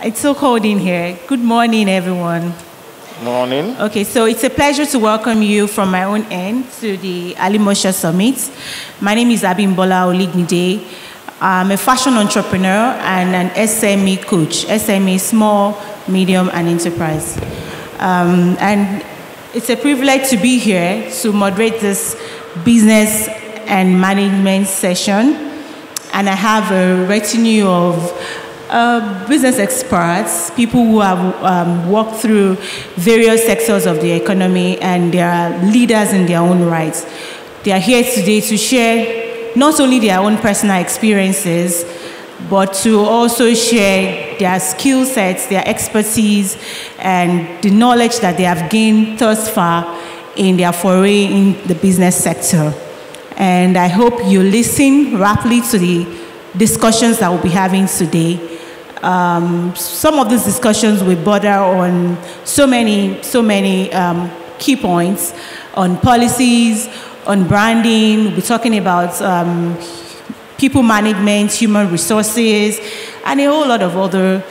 It's so cold in here. Good morning, everyone. Morning. Okay, so it's a pleasure to welcome you from my own end to the Alimosho Summit. My name is Abimbola Olignide. I'm a fashion entrepreneur and an SME coach, SME, small, medium, and enterprise. And it's a privilege to be here to moderate this business and management session. And I have a retinue of business experts, people who have worked through various sectors of the economy, and they are leaders in their own rights. They are here today to share not only their own personal experiences, but to also share their skill sets, their expertise, and the knowledge that they have gained thus far in their foray in the business sector. And I hope you listen rapidly to the discussions that we'll be having today. Some of these discussions will border on so many key points on policies, on branding. We'll be talking about people management, human resources, and a whole lot of other,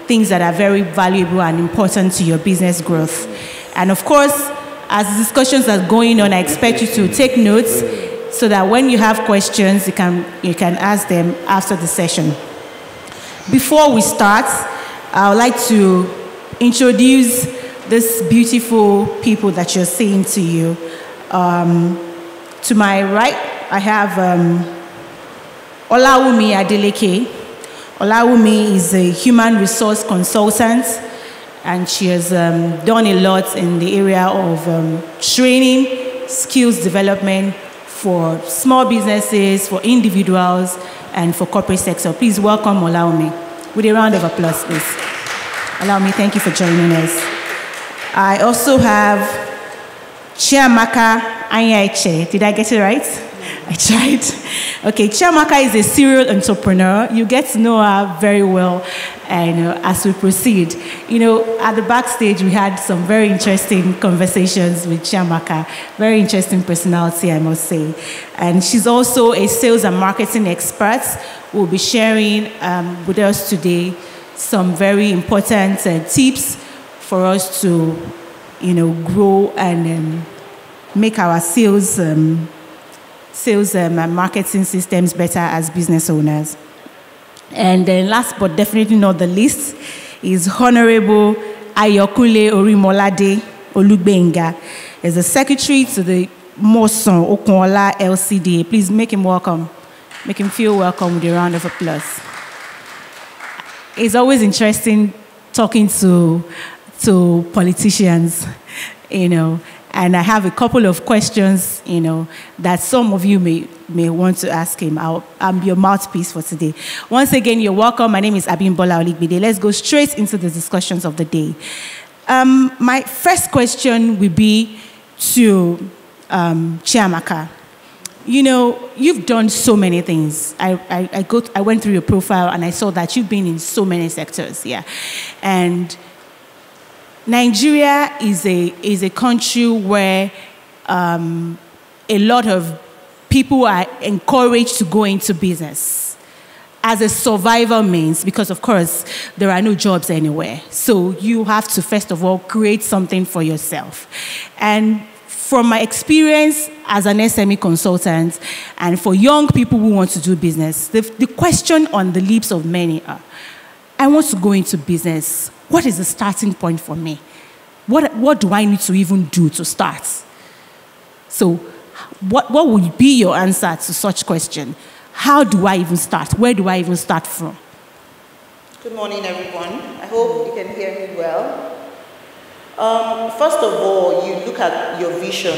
things that are very valuable and important to your business growth. And of course, as discussions are going on, I expect you to take notes so that when you have questions, you can ask them after the session. Before we start, I would like to introduce these beautiful people that you're seeing to you. To my right, I have Olawumi Adeleke. Olawumi is a human resource consultant, and she has done a lot in the area of training, skills development for small businesses, for individuals, and for corporate sector. Please welcome Olawumi with a round of applause, please. Olawumi, thank you for joining us. I also have Chiamaka Anyaiche. Did I get it right? I tried. Okay, Chiamaka is a serial entrepreneur. You get to know her very well, and as we proceed. At the backstage, we had some very interesting conversations with Chiamaka. Very interesting personality, I must say. And she's also a sales and marketing expert. We'll be sharing with us today some very important tips for us to, grow and make our sales and marketing systems better as business owners. And then last but definitely not the least is Honorable Ayokule Orimolade Olugbenga. As the secretary to the Moson Okunla LCDA. Please make him welcome. Make him feel welcome with a round of applause. It's always interesting talking to politicians, and I have a couple of questions, that some of you may want to ask him. I'm your mouthpiece for today. Once again, you're welcome. My name is Abimbola Oligbide. Let's go straight into the discussions of the day. My first question will be to Chiamaka. You've done so many things. I went through your profile and I saw that you've been in so many sectors, yeah. And Nigeria is a country where a lot of people are encouraged to go into business as a survival means, because of course there are no jobs anywhere. So you have to first of all create something for yourself. And from my experience as an SME consultant, and for young people who want to do business, the question on the lips of many are, I want to go into business. What is the starting point for me? What do I need to even do to start? So what would be your answer to such question? How do I even start? Where do I even start from? Good morning, everyone. I hope you can hear me well. First of all, you look at your vision.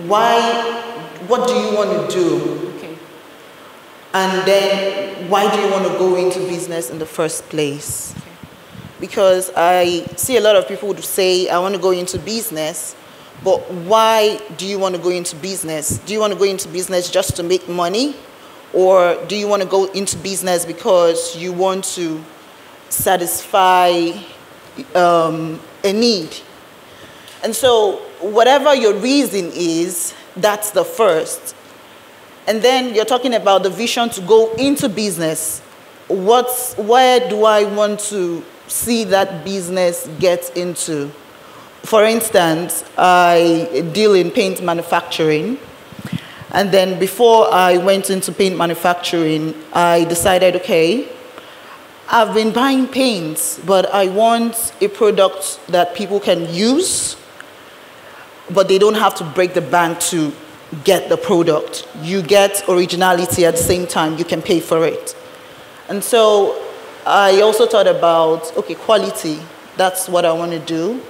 What do you want to do? Okay. And then, why do you want to go into business in the first place? Okay. Because I see a lot of people would say, I want to go into business, but why do you want to go into business? Do you want to go into business just to make money? Or do you want to go into business because you want to satisfy a need? And so whatever your reason is, that's the first. And then you're talking about the vision to go into business. where do I want to see that business get into? For instance, I deal in paint manufacturing. And then before I went into paint manufacturing, I decided, okay, I've been buying paints, but I want a product that people can use, but they don't have to break the bank to get the product. You get originality at the same time, you can pay for it. And so I also thought about, okay, quality, that's what I want to do.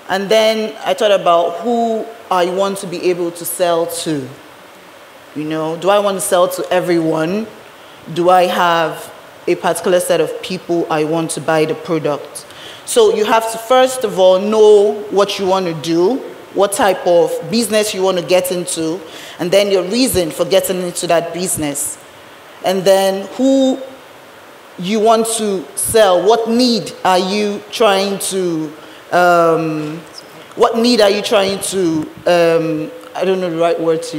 And then I thought about who I want to be able to sell to. You know, do I want to sell to everyone? Do I have a particular set of people I want to buy the product? So you have to first of all know what you want to do, what type of business you want to get into, and then your reason for getting into that business. And then who you want to sell, what need are you trying to I don't know the right word to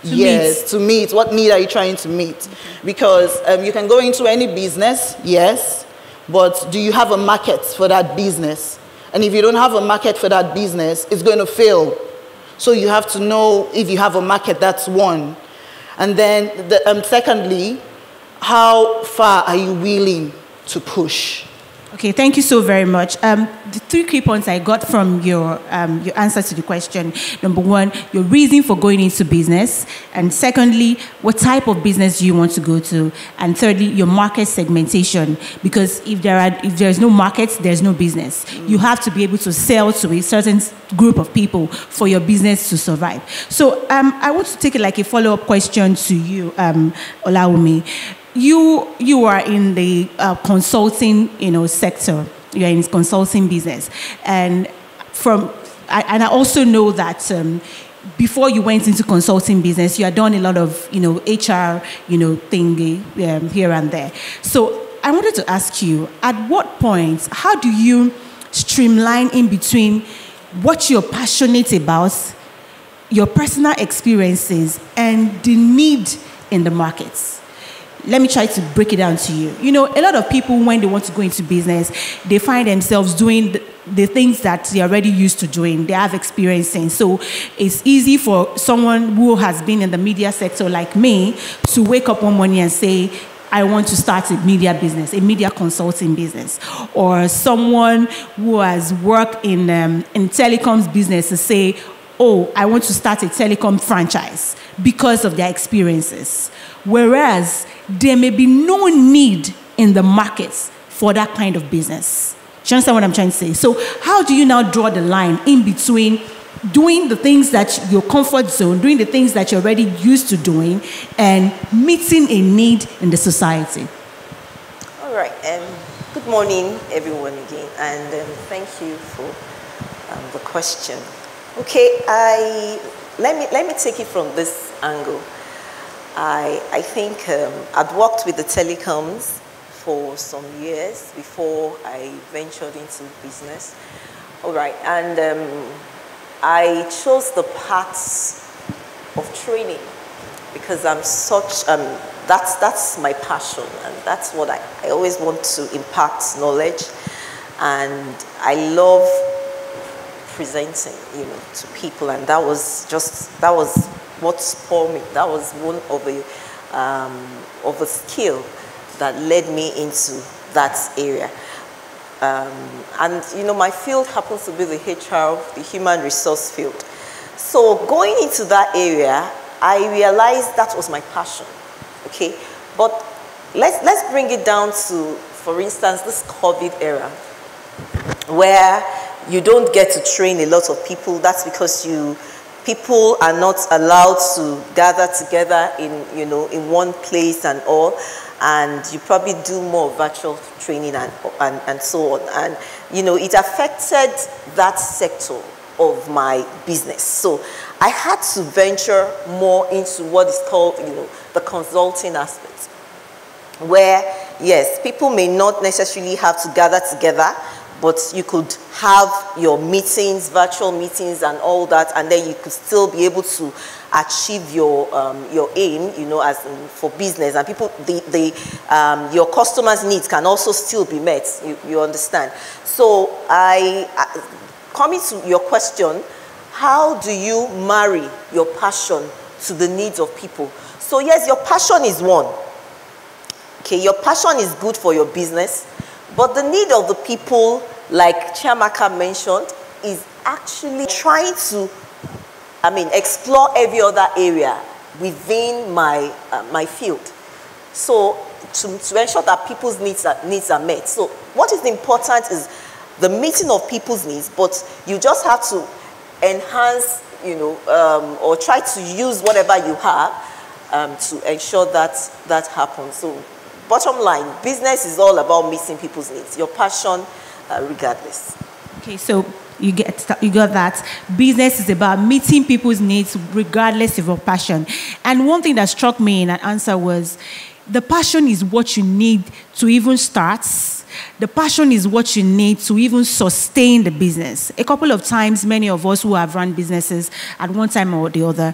use. To meet. What need are you trying to meet? Because you can go into any business, yes, but do you have a market for that business? And if you don't have a market for that business, it's going to fail. So you have to know if you have a market, that's one. And then secondly, how far are you willing to push? Okay, thank you so very much. The 3 key points I got from your answer to the question. Number 1, your reason for going into business. And secondly, what type of business do you want to go to? And thirdly, your market segmentation. Because if there's no market, there's no business. You have to be able to sell to a certain group of people for your business to survive. So I want to take it like a follow-up question to you, Olawumi. You are in the consulting, sector. You are in consulting business, and I also know that before you went into consulting business, you had done a lot of HR thing here and there. So I wanted to ask you, at what point, how do you streamline in between what you're passionate about, your personal experiences, and the need in the markets? Let me try to break it down to you. A lot of people, when they want to go into business, they find themselves doing the things that they're already used to doing. They have experience in. So it's easy for someone who has been in the media sector like me to wake up one morning and say, I want to start a media business, a media consulting business. Or someone who has worked in telecoms business to say, oh, I want to start a telecom franchise because of their experiences. Whereas there may be no need in the markets for that kind of business. Do you understand what I'm trying to say? So how do you now draw the line in between doing the things that your comfort zone, doing the things that you're already used to doing, and meeting a need in the society? All right. Good morning, everyone, again, and thank you for the question. Okay, let me take it from this angle. I think I'd worked with the telecoms for some years before I ventured into business. All right, and I chose the paths of training because I'm such, that's my passion, and that's what I always want to impart knowledge, and I love presenting, to people, and that was what spurred me. That was one of a skill that led me into that area. And my field happens to be the HR, the human resource field. So going into that area, I realized that was my passion. Okay, but let's bring it down to, for instance, this COVID era, where you don't get to train a lot of people. That's because people are not allowed to gather together in one place and all, and you probably do more virtual training and so on. And it affected that sector of my business. So I had to venture more into what is called the consulting aspect, where yes, people may not necessarily have to gather together, but you could have your meetings, virtual meetings and all that, and then you could still be able to achieve your aim, you know, as in for business, and people, your customers' needs can also still be met, you understand. So coming to your question, how do you marry your passion to the needs of people? So yes, your passion is one. Okay, your passion is good for your business, but the need of the people, like Chiamaka mentioned, is actually trying to, explore every other area within my field. So to ensure that people's needs are met. So what is important is the meeting of people's needs, but you just have to enhance, you know, or try to use whatever you have to ensure that that happens. So bottom line, business is all about meeting people's needs, your passion regardless. Okay, so you got that. Business is about meeting people's needs regardless of your passion. And one thing that struck me in that answer was the passion is what you need to even start. The passion is what you need to even sustain the business. A couple of times, many of us who have run businesses at one time or the other,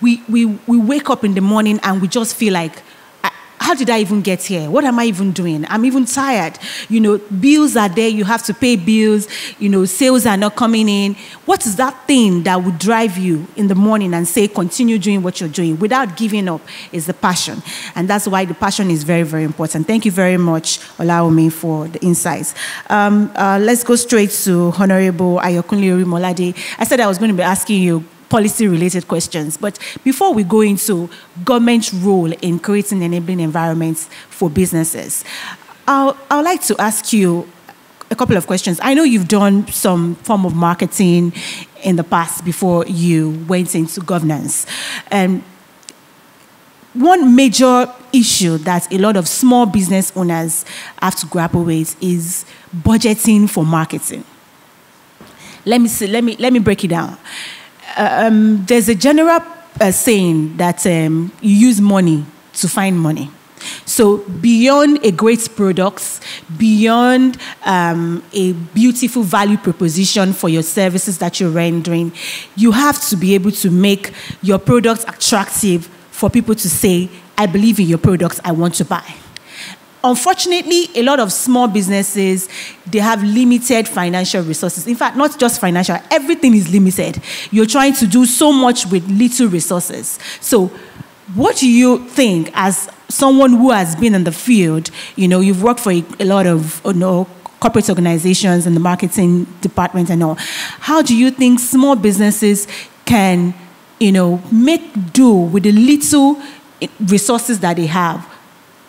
we wake up in the morning and we just feel like, how did I even get here? What am I even doing? I'm even tired. You know, bills are there. You have to pay bills. You know, sales are not coming in. What is that thing that would drive you in the morning and say, continue doing what you're doing without giving up is the passion. And that's why the passion is very, very important. Thank you very much, Olaomi, for the insights. Let's go straight to Honorable Ayokunle Orimolade. I said I was going to be asking you policy-related questions. But before we go into government's role in creating enabling environments for businesses, I would like to ask you a couple of questions. I know you've done some form of marketing in the past before you went into governance. And one major issue that a lot of small business owners have to grapple with is budgeting for marketing. Let me break it down. There's a general saying that you use money to find money. So beyond a great product, beyond a beautiful value proposition for your services that you're rendering, you have to be able to make your product attractive for people to say, I believe in your product, I want to buy. Unfortunately, a lot of small businesses, they have limited financial resources. In fact, not just financial, everything is limited. You're trying to do so much with little resources. So what do you think, as someone who has been in the field, you know, you've worked for a lot of corporate organizations and the marketing department and all, how do you think small businesses can, make do with the little resources that they have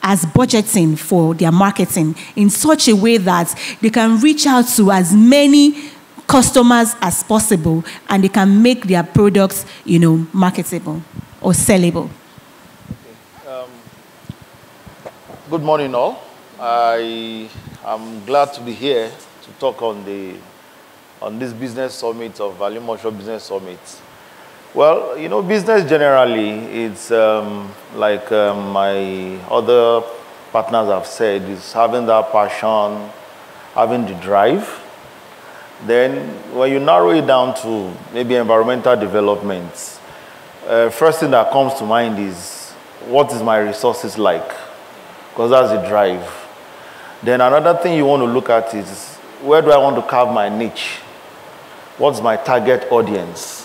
as budgeting for their marketing in such a way that they can reach out to as many customers as possible and they can make their products, marketable or sellable? Okay. Good morning, all. I am glad to be here to talk on this business summit of Alimosho Business Summit. Well, business generally, it's like my other partners have said, is having that passion, having the drive. Then when you narrow it down to maybe environmental development, first thing that comes to mind is, what is my resources like? Because that's the drive. Then another thing you want to look at is, where do I want to carve my niche? What's my target audience?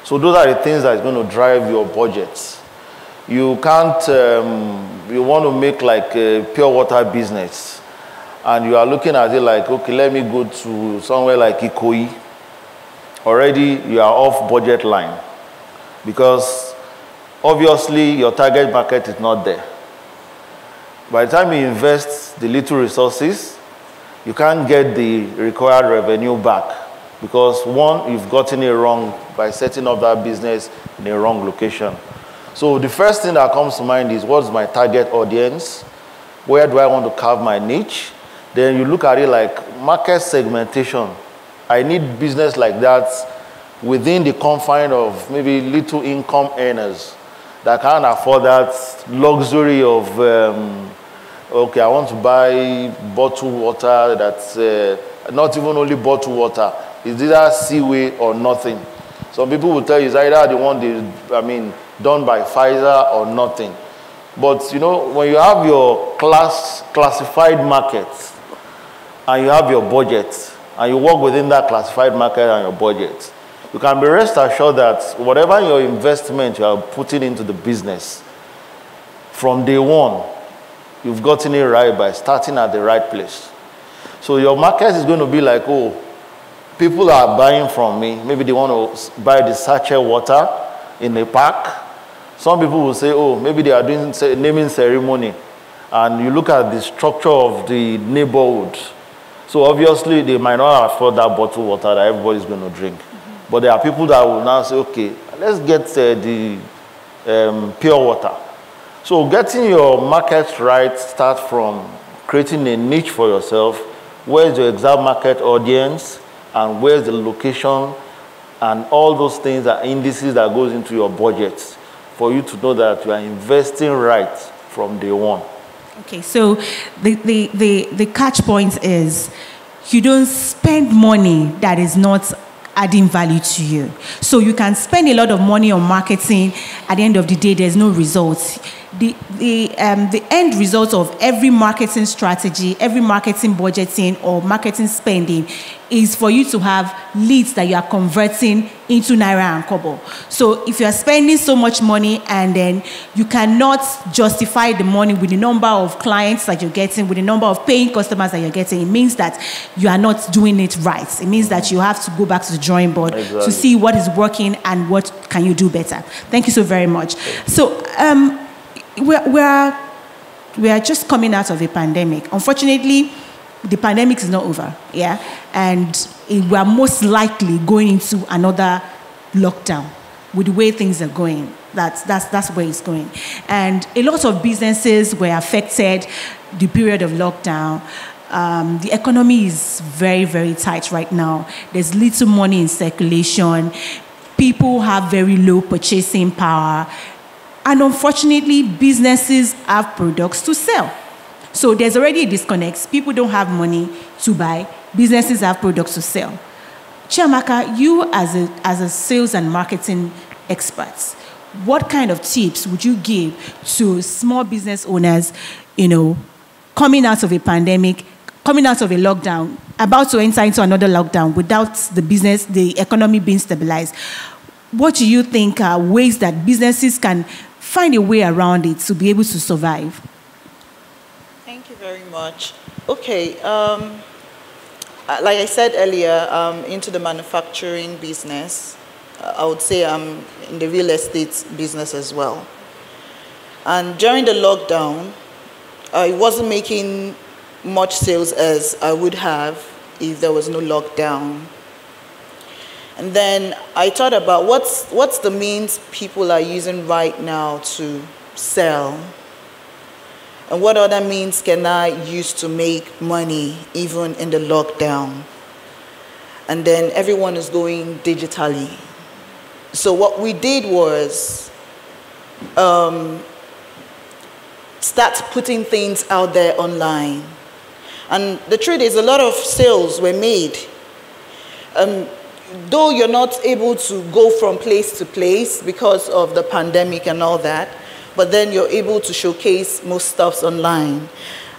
So those are the things that is going to drive your budget. You can't, you want to make like a pure water business, and you are looking at it like, okay, let me go to somewhere like Ikoyi. Already you are off budget line, because obviously your target market is not there. By the time you invest the little resources, you can't get the required revenue back. Because one, you've gotten it wrong by setting up that business in a wrong location. So the first thing that comes to mind is, what's my target audience? Where do I want to carve my niche? Then you look at it like market segmentation. I need business like that within the confine of maybe little income earners that can't afford that luxury of, okay, I want to buy bottled water that's not even only bottled water. It's either Seaway or nothing. Some people will tell you it's either the one done by Pfizer or nothing. But you know, when you have your classified markets and you have your budget and you work within that classified market and your budget, you can be rest assured that whatever your investment you are putting into the business, from day one, you've gotten it right by starting at the right place. So your market is going to be like, oh, people are buying from me. Maybe they want to buy the sachet water in a pack. Some people will say, oh, maybe they are doing naming ceremony. And you look at the structure of the neighborhood. So obviously, they might not afford that bottled water that everybody's going to drink. But there are people that will now say, okay, let's get the pure water. So getting your market right starts from creating a niche for yourself. Where's your exact market audience? And where's the location? And all those things are indices that goes into your budget for you to know that you are investing right from day one. Okay, so the catch point is you don't spend money that is not adding value to you. So you can spend a lot of money on marketing. At the end of the day, there's no results. The end result of every marketing strategy, every marketing budgeting or marketing spending is for you to have leads that you are converting into Naira and Kobo. So if you are spending so much money and then you cannot justify the money with the number of clients that you're getting, with the number of paying customers that you're getting, it means that you are not doing it right. It means that you have to go back to the drawing board to see what is working and what can you do better. Thank you so very much. So we are just coming out of a pandemic. Unfortunately, the pandemic is not over, yeah? And we are most likely going into another lockdown with the way things are going. That's where it's going. And a lot of businesses were affected the period of lockdown. The economy is very, very tight right now. There's little money in circulation. People have very low purchasing power. And unfortunately, businesses have products to sell. So there's already a disconnect. People don't have money to buy. Businesses have products to sell. Chiamaka, you as a sales and marketing expert, what kind of tips would you give to small business owners, coming out of a pandemic, coming out of a lockdown, about to enter into another lockdown without the economy being stabilized? What do you think are ways that businesses can find a way around it to be able to survive? Thank you very much. Okay, like I said earlier, I'm into the manufacturing business. I would say I'm in the real estate business as well. And during the lockdown, I wasn't making much sales as I would have if there was no lockdown. And then I thought about what's the means people are using right now to sell, and what other means can I use to make money even in the lockdown. And then everyone is going digitally. So what we did was start putting things out there online. And the truth is, a lot of sales were made. Though you're not able to go from place to place because of the pandemic and all that, but then you're able to showcase most stuffs online.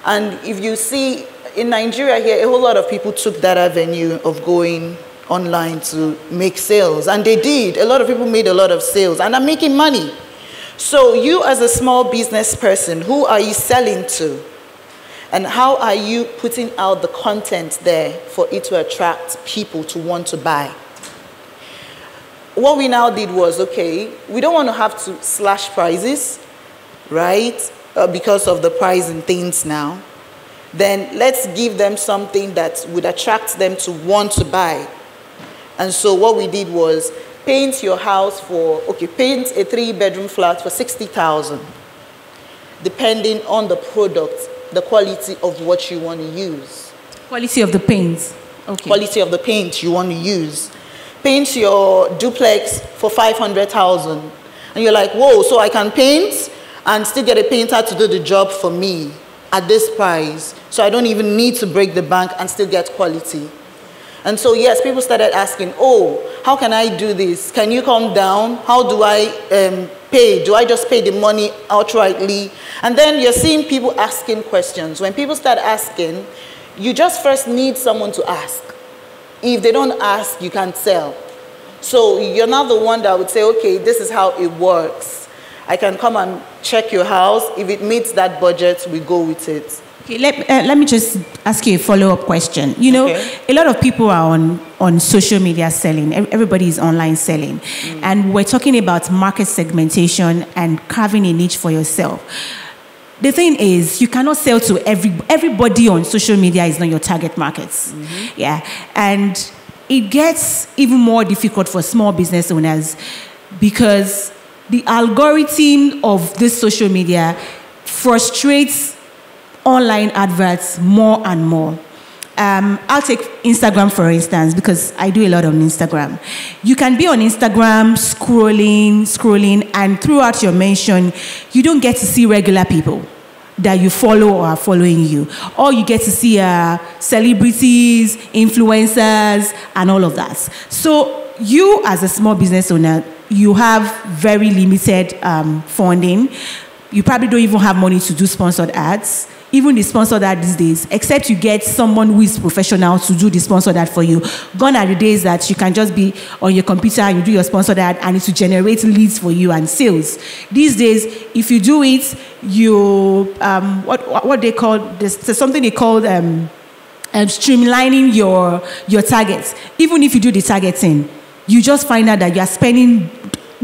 And if you see, in Nigeria here, a whole lot of people took that avenue of going online to make sales. And they did. A lot of people made a lot of sales and are making money. So you as a small business person, who are you selling to? And how are you putting out the content there for it to attract people to want to buy? What we now did was, okay, we don't want to have to slash prices, right? Because of the price and things now. Then let's give them something that would attract them to want to buy. And so what we did was paint your house paint a 3-bedroom flat for 60,000, depending on the product, the quality of what you want to use. Quality of the paint. Okay. Quality of the paint you want to use. Paint your duplex for 500,000. And you're like, whoa, so I can paint and still get a painter to do the job for me. at this price, so I don't even need to break the bank and still get quality. And so, yes, people started asking, oh, how can I do this? Can you come down? How do I pay? Do I just pay the money outrightly? And then you're seeing people asking questions. When people start asking, you just first need someone to ask. If they don't ask, you can't sell. So you're not the one that would say, okay, this is how it works. I can come and check your house. If it meets that budget, we go with it. Okay, let me just ask you a follow-up question. You know, a lot of people are on social media selling. Everybody is online selling. And we're talking about market segmentation and carving a niche for yourself. The thing is, you cannot sell to everybody on social media is not your target markets. Yeah. And it gets even more difficult for small business owners because the algorithm of this social media frustrates online adverts more and more. I'll take Instagram, for instance, because I do a lot on Instagram. You can be on Instagram scrolling, and throughout your mention, you don't get to see regular people that you follow or are following you. All you get to see are celebrities, influencers, and all of that. So you, as a small business owner, you have very limited funding. You probably don't even have money to do sponsored ads. Even the sponsored ad these days, except you get someone who is professional to do the sponsored ad for you. Gone are the days that you can just be on your computer and you do your sponsored ad and it will generate leads for you and sales. These days, if you do it, you, what they call, there's something they call streamlining your targets. Even if you do the targeting, you just find out that you are spending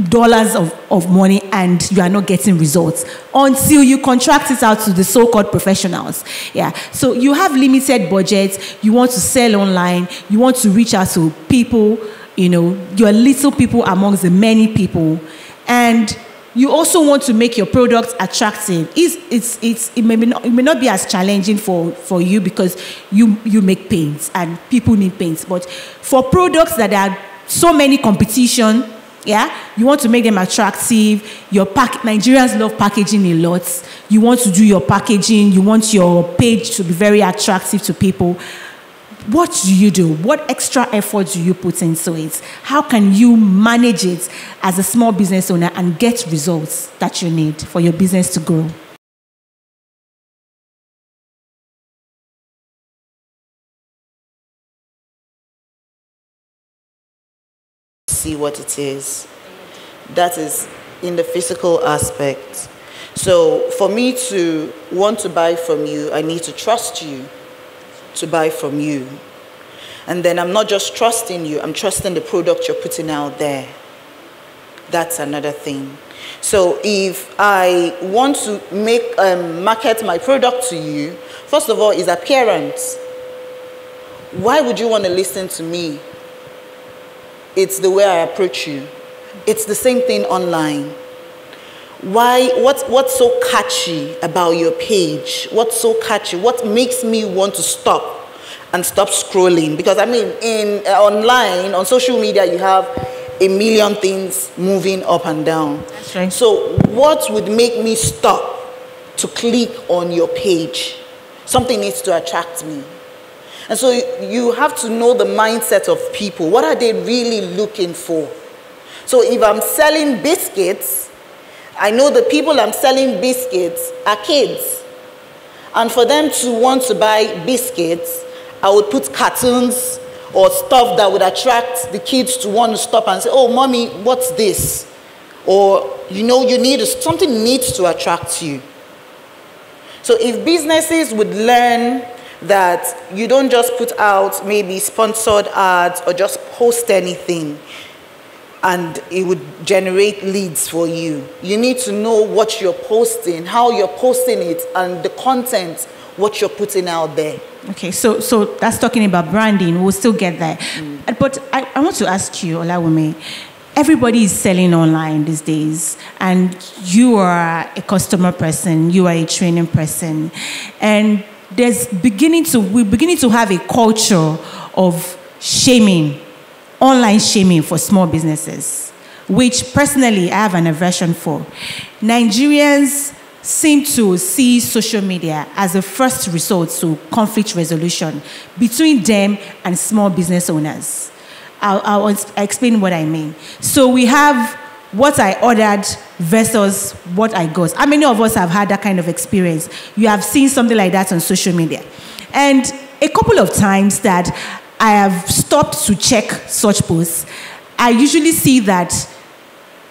dollars of money and you are not getting results until you contract it out to the so-called professionals. Yeah. So you have limited budgets, you want to sell online, you want to reach out to people, you know, your little people amongst the many people, and you also want to make your product attractive. It may not be as challenging for you because you make paints and people need paints, but for products that are so many competition, yeah, you want to make them attractive. Nigerians love packaging a lot. You want to do your packaging. You want your page to be very attractive to people. What do you do? What extra effort do you put into it? How can you manage it as a small business owner and get results that you need for your business to grow? See what it is. That is in the physical aspect. So for me to want to buy from you, I need to trust you to buy from you. And then I'm not just trusting you, I'm trusting the product you're putting out there. That's another thing. So if I want to market my product to you, first of all, is appearance. Why would you want to listen to me? It's the way I approach you. It's the same thing online. What's so catchy about your page? What's so catchy? What makes me want to stop scrolling? Because I mean, online, on social media, you have a million things moving up and down. That's right. So what would make me stop to click on your page? Something needs to attract me. And so you have to know the mindset of people. What are they really looking for? So if I'm selling biscuits, I know the people I'm selling biscuits are kids. And for them to want to buy biscuits, I would put cartoons or stuff that would attract the kids to want to stop and say, oh, mommy, what's this? Or, you know, something needs to attract you. So if businesses would learn that you don't just put out maybe sponsored ads or just post anything and it would generate leads for you. You need to know what you're posting, how you're posting it, and the content, what you're putting out there. Okay, so that's talking about branding. We'll still get there. But I want to ask you, Olawumi, everybody is selling online these days, and you are a customer person, you are a training person, and we're beginning to have a culture of shaming, online shaming for small businesses, which personally I have an aversion for. Nigerians seem to see social media as a first resort to conflict resolution between them and small business owners. I'll explain what I mean. So we have what I ordered versus what I got. How many of us have had that kind of experience? You have seen something like that on social media. And a couple of times that I have stopped to check such posts, I usually see that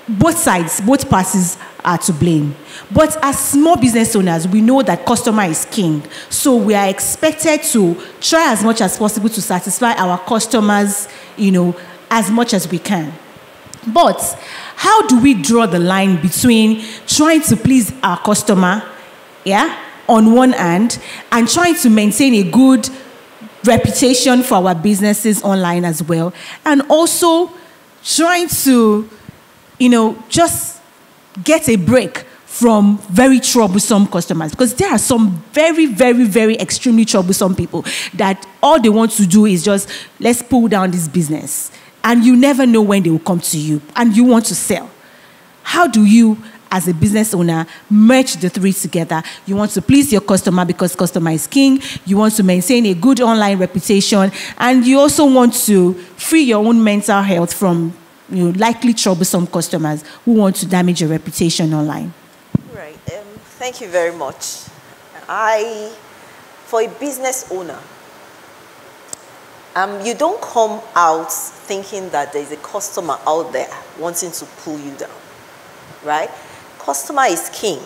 both sides, both parties are to blame. But as small business owners, we know that customer is king. So we are expected to try as much as possible to satisfy our customers, as much as we can. But how do we draw the line between trying to please our customer, on one hand, and trying to maintain a good reputation for our businesses online as well, and also trying to, just get a break from very troublesome customers? Because there are some very, very, very extremely troublesome people that all they want to do is just, let's pull down this business. And you never know when they will come to you and you want to sell. How do you, as a business owner, merge the three together? You want to please your customer because customer is king. You want to maintain a good online reputation. And you also want to free your own mental health from likely troublesome customers who want to damage your reputation online. Right. Thank you very much. For a business owner, you don't come out thinking that there's a customer out there wanting to pull you down, right? Customer is king,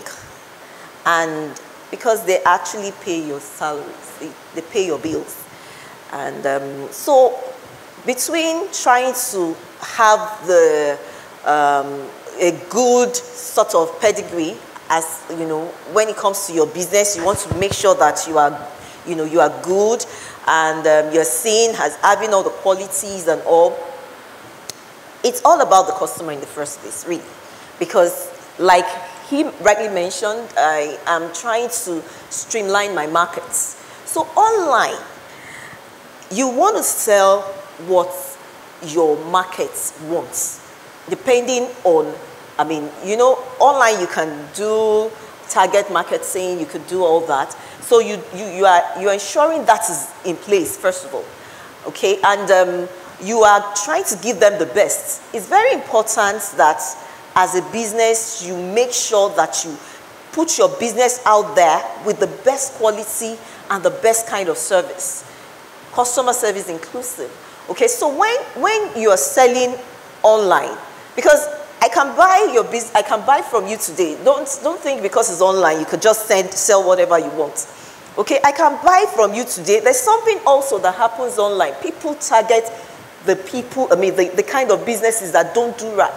and because they actually pay your salaries, they pay your bills. And so between trying to have a good sort of pedigree, as when it comes to your business, you want to make sure that you are good and you're seen as having all the qualities and all. It's all about the customer in the first place, really, because like he rightly mentioned, I am trying to streamline my markets. So online, you want to sell what your market wants, depending on, online you can do target marketing, you could do all that. So you're ensuring that is in place, first of all, okay? And you are trying to give them the best. It's very important that as a business, you make sure that you put your business out there with the best quality and the best kind of service, customer service inclusive. Okay, so when you are selling online, because I can buy your business, I can buy from you today. Don't think because it's online you could just sell whatever you want. Okay, I can buy from you today. There's something also that happens online. People target the people, the kind of businesses that don't do right.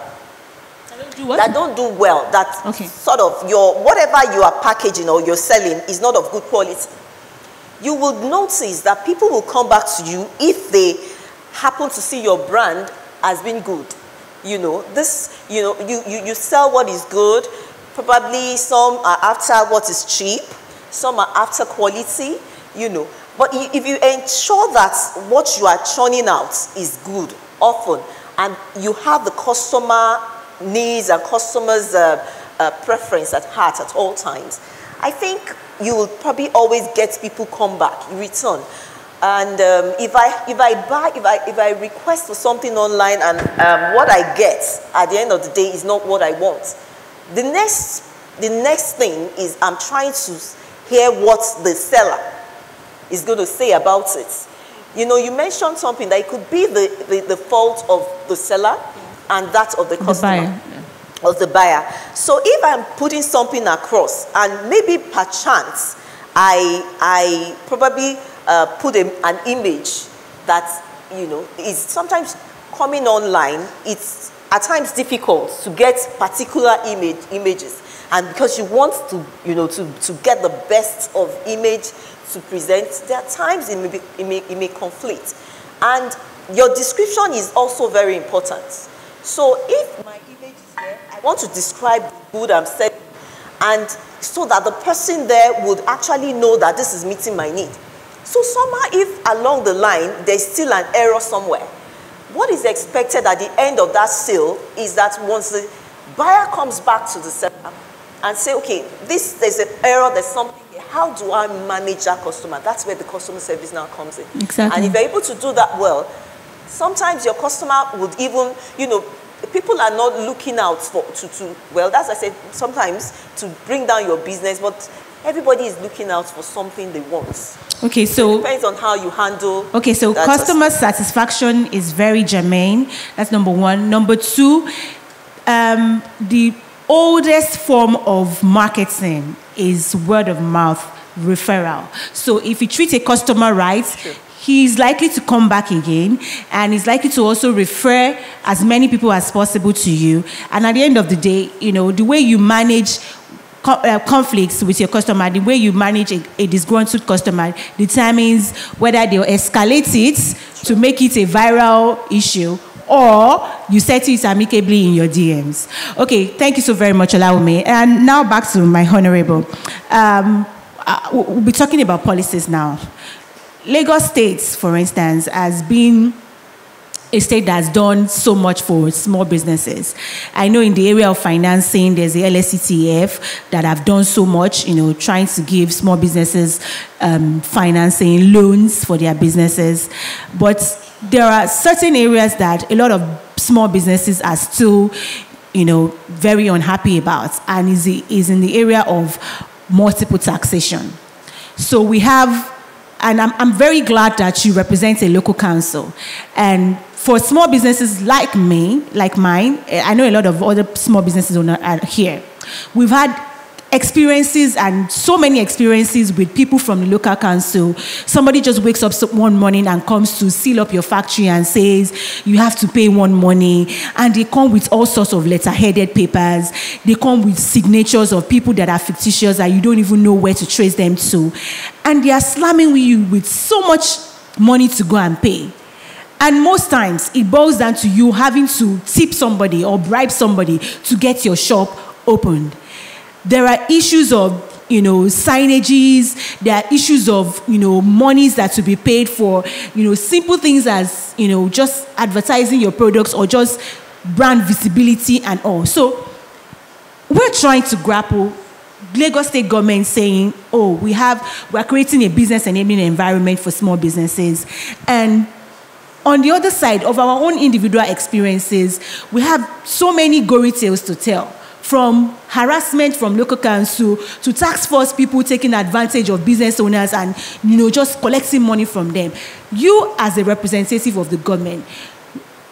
That don't do well. That sort of whatever you are packaging or you're selling is not of good quality. You will notice that people will come back to you if they happen to see your brand as being good. You sell what is good. Probably some are after what is cheap. Some are after quality, But if you ensure that what you are churning out is good, often, and you have the customer needs and customers' preference at heart at all times, I think you will probably always get people come back, return. And if I request for something online and what I get at the end of the day is not what I want, the next thing is I'm trying to hear what the seller is going to say about it. You mentioned something that it could be the fault of the seller and that of the customer, of the buyer. So if I'm putting something across and maybe perchance I probably put an image that is sometimes coming online, it's at times difficult to get particular images, and because you want to to get the best of image to present, there are times it may conflict, and your description is also very important. So if my image is there, I want to describe the good I'm selling, and so that the person there would actually know that this is meeting my need. So somehow, if along the line there's still an error somewhere, what is expected at the end of that sale is that once the buyer comes back to the seller and say, okay, there's an error, there's something here. How do I manage that customer? That's where the customer service now comes in. Exactly. And if you're able to do that well, sometimes your customer would even, people are not looking out well, that's I said, sometimes to bring down your business, but everybody is looking out for something they want. Okay, so it depends on how you handle. Okay, so customer satisfaction is very germane. That's number one. Number two, the oldest form of marketing is word of mouth referral. So if you treat a customer right, sure, he's likely to come back again, and he's likely to also refer as many people as possible to you. And at the end of the day, the way you manage conflicts with your customer, the way you manage a disgruntled customer determines whether they'll escalate it to make it a viral issue, or you settle it amicably in your DMs. Okay, thank you so very much, Olawumi. And now back to my honorable. We'll be talking about policies now. Lagos State, for instance, has been a state that's done so much for small businesses. I know in the area of financing, there's the LSCTF that have done so much, trying to give small businesses financing, loans for their businesses. But there are certain areas that a lot of small businesses are still, very unhappy about, and is in the area of multiple taxation. So we have, and I'm very glad that you represent a local council. And for small businesses like mine, I know a lot of other small businesses are here. We've had experiences, and so many experiences, with people from the local council. Somebody just wakes up one morning and comes to seal up your factory and says, you have to pay one money. And they come with all sorts of letter-headed papers. They come with signatures of people that are fictitious that you don't even know where to trace them to. And they are slamming you with so much money to go and pay. And most times, it boils down to you having to tip somebody or bribe somebody to get your shop opened. There are issues of, signages. There are issues of, monies that to be paid for, simple things as, just advertising your products or just brand visibility and all. So we're trying to grapple. Lagos State government saying, we're creating a business enabling environment for small businesses. And on the other side of our own individual experiences, we have so many gory tales to tell. From harassment from local council to task force people taking advantage of business owners and, just collecting money from them. You, as a representative of the government,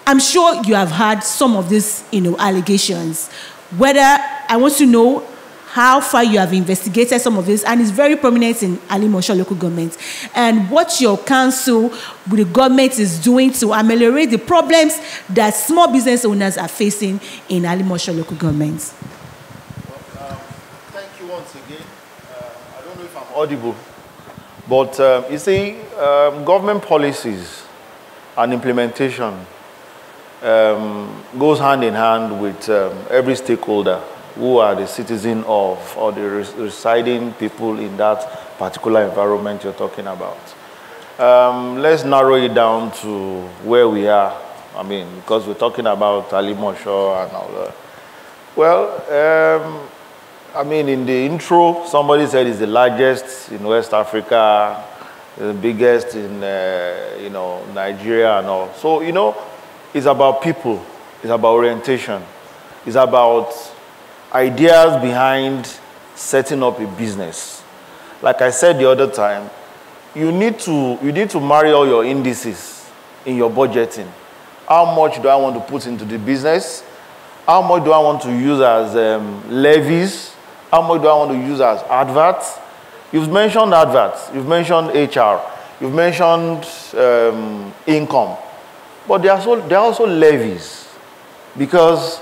I'm sure you have heard some of these, allegations. I want to know how far you have investigated some of this, and it's very prominent in Alimosho local government, and what your council with the government is doing to ameliorate the problems that small business owners are facing in Alimosho local government. Thank you once again. I don't know if I'm audible, but you see, government policies and implementation goes hand in hand with every stakeholder who are the citizen of or the residing people in that particular environment you're talking about. Let's narrow it down to where we are. Because we're talking about Alimosho and all that. Well, in the intro, somebody said it's the largest in West Africa, the biggest in, Nigeria and all. So, it's about people. It's about orientation. It's about ideas behind setting up a business. Like I said the other time, you need to marry all your indices in your budgeting. How much do I want to put into the business? How much do I want to use as levies? How much do I want to use as adverts? You've mentioned adverts. You've mentioned HR. You've mentioned income. But there are also levies, because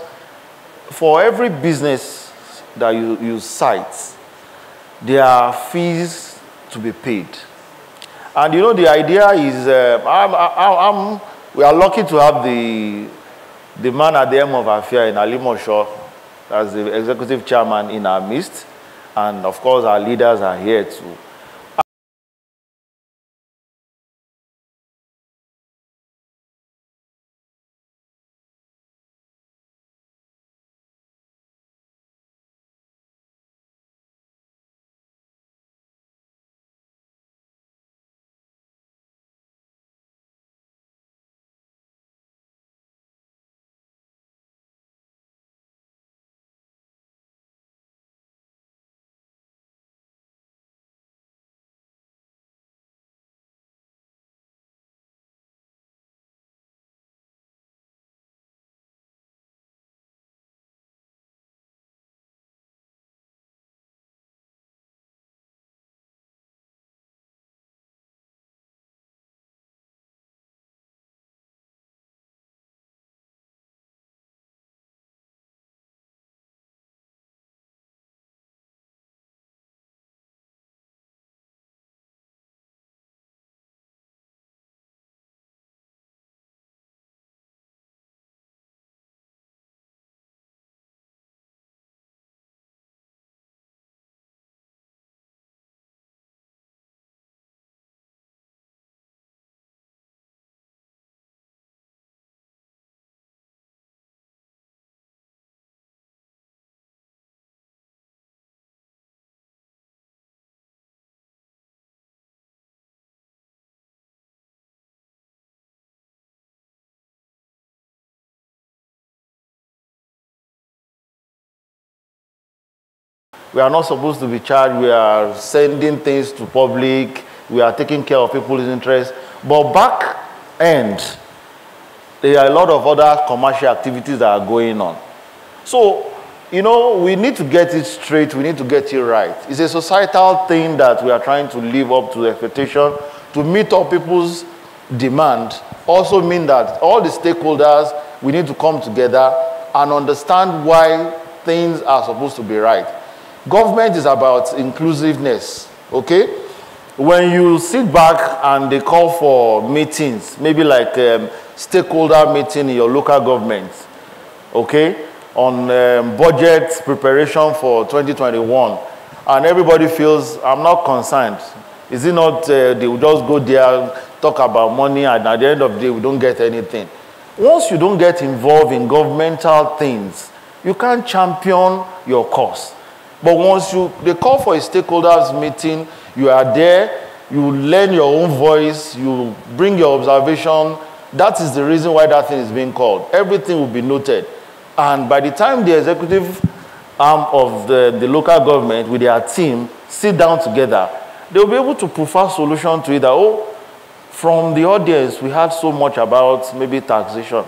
for every business that you cite, there are fees to be paid. And the idea is, we are lucky to have the man at the helm of affair in Alimosho as the executive chairman in our midst. And of course, our leaders are here too. We are not supposed to be charged. We are sending things to public. We are taking care of people's interests. But back end, there are a lot of other commercial activities that are going on. So, you know, we need to get it straight. We need to get it right. It's a societal thing that we are trying to live up to the expectation to meet all people's demand. Also mean that all the stakeholders, we need to come together and understand why things are supposed to be right. Government is about inclusiveness, okay? When you sit back and they call for meetings, maybe like stakeholder meeting in your local government, okay, on budget preparation for 2021, and everybody feels, I'm not concerned. Is it not, they will just go there, talk about money, and at the end of the day, we don't get anything. Once you don't get involved in governmental things, you can't champion your cause. But once they call for a stakeholders meeting, you are there, you learn your own voice, you bring your observation. That is the reason why that thing is being called. Everything will be noted. And by the time the executive arm of the local government with their team sit down together, they'll be able to prefer solution to it. That, oh, from the audience, we heard so much about maybe taxation.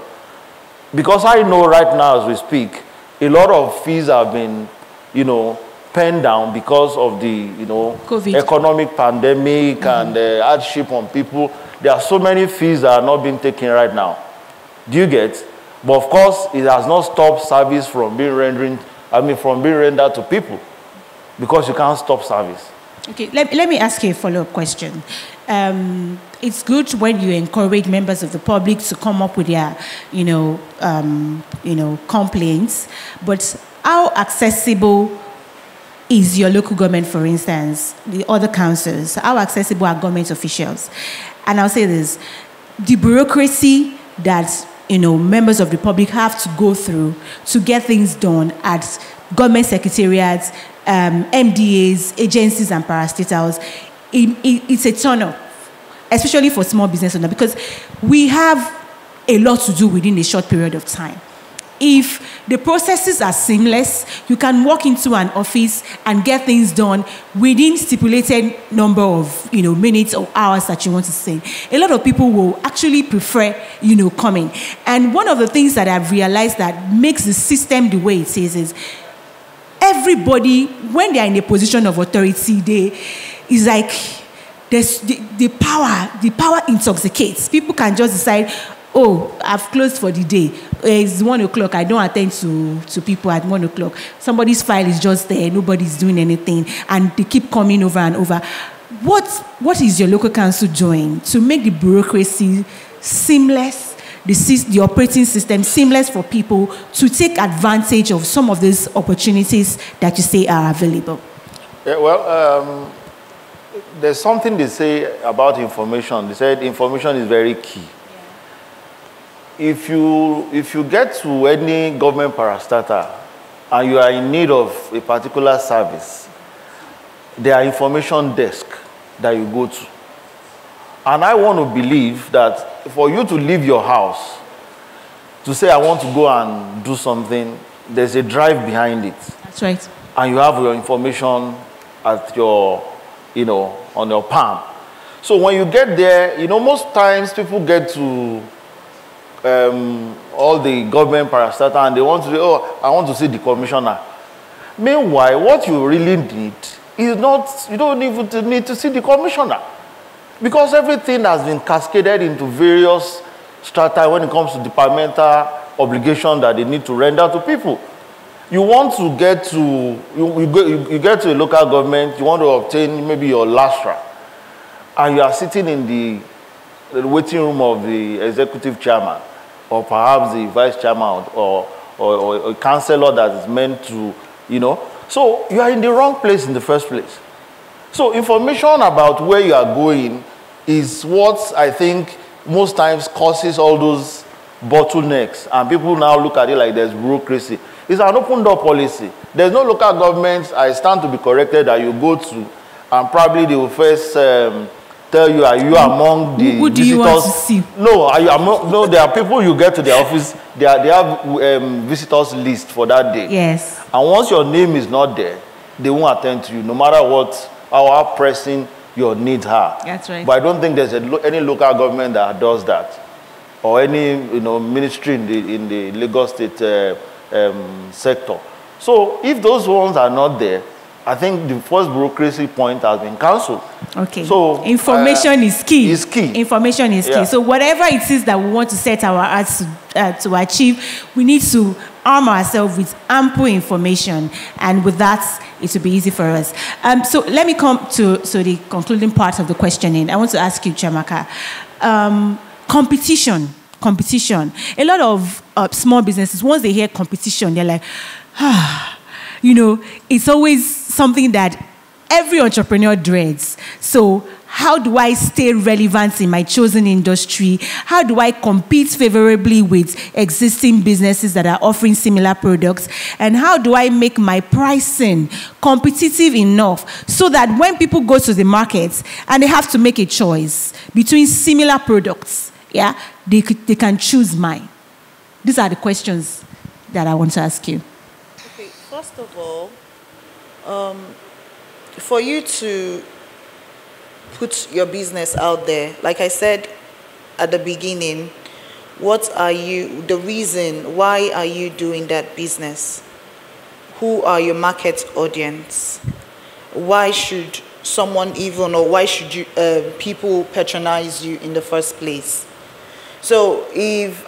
Because I know right now as we speak, a lot of fees have been, you know, penned down because of the, you know, COVID. Economic pandemic and hardship on people. There are so many fees that are not being taken right now. Do you get? But of course, it has not stopped service from being rendered to people, because you can't stop service. Okay, let me ask you a follow-up question. It's good when you encourage members of the public to come up with their, complaints. But how accessible is your local government, for instance, the other councils? How accessible are government officials? And I'll say this: the bureaucracy that members of the public have to go through to get things done at government secretariats, MDAs, agencies, and parastatals, it's a turn-off, especially for small business owners, because we have a lot to do within a short period of time. If the processes are seamless, you can walk into an office and get things done within stipulated number of minutes or hours that you want to send. A lot of people will actually prefer coming. And one of the things that I've realized that makes the system the way it is everybody, when they are in a position of authority, it's like the power intoxicates. People can just decide, oh, I've closed for the day. It's 1 o'clock. I don't attend to people at 1 o'clock. Somebody's file is just there. Nobody's doing anything. And they keep coming over and over. What is your local council doing to make the bureaucracy seamless, the operating system seamless for people to take advantage of some of these opportunities that you say are available? Yeah, well, there's something they say about information. They said information is very key. If you get to any government parastatal and you are in need of a particular service, there are information desk that you go to. And I want to believe that for you to leave your house to say I want to go and do something, there's a drive behind it. That's right. And you have your information at your, on your palm. So when you get there, most times people get to all the government parastatal and they want to say, oh, I want to see the commissioner. Meanwhile, what you really need is not, you don't even need to see the commissioner, because everything has been cascaded into various strata when it comes to departmental obligation that they need to render to people. You want to get to, you get to a local government, you want to obtain maybe your LASTRA, and you are sitting in the waiting room of the executive chairman, or perhaps the vice chairman, or a councillor that is meant to, So you are in the wrong place in the first place. So information about where you are going is what I think most times causes all those bottlenecks. And people now look at it like there's bureaucracy. It's an open door policy. There's no local government, I stand to be corrected, that you go to, and probably they will first tell you, are you among the Who do visitors? You want to see? No, there are people you get to their office, they have visitors list for that day. Yes. And once your name is not there, they won't attend to you, no matter how pressing your needs are. That's right. But I don't think there's any local government that does that, or any ministry in the Lagos State sector. So if those ones are not there, I think the first bureaucracy point has been cancelled. Okay. So information is key. Is key. Information is key. So whatever it is that we want to set our hearts to achieve, we need to arm ourselves with ample information, and with that, it will be easy for us. So let me come to the concluding part of the questioning. I want to ask you, Chiamaka, competition. A lot of small businesses, once they hear competition, they're like, it's always something that every entrepreneur dreads. So how do I stay relevant in my chosen industry? How do I compete favorably with existing businesses that are offering similar products? And how do I make my pricing competitive enough so that when people go to the market and they have to make a choice between similar products, they can choose mine? These are the questions that I want to ask you. Okay, first of all, for you to put your business out there, like I said at the beginning, the reason why are you doing that business? Who are your market audience? Why should why should people patronize you in the first place? So if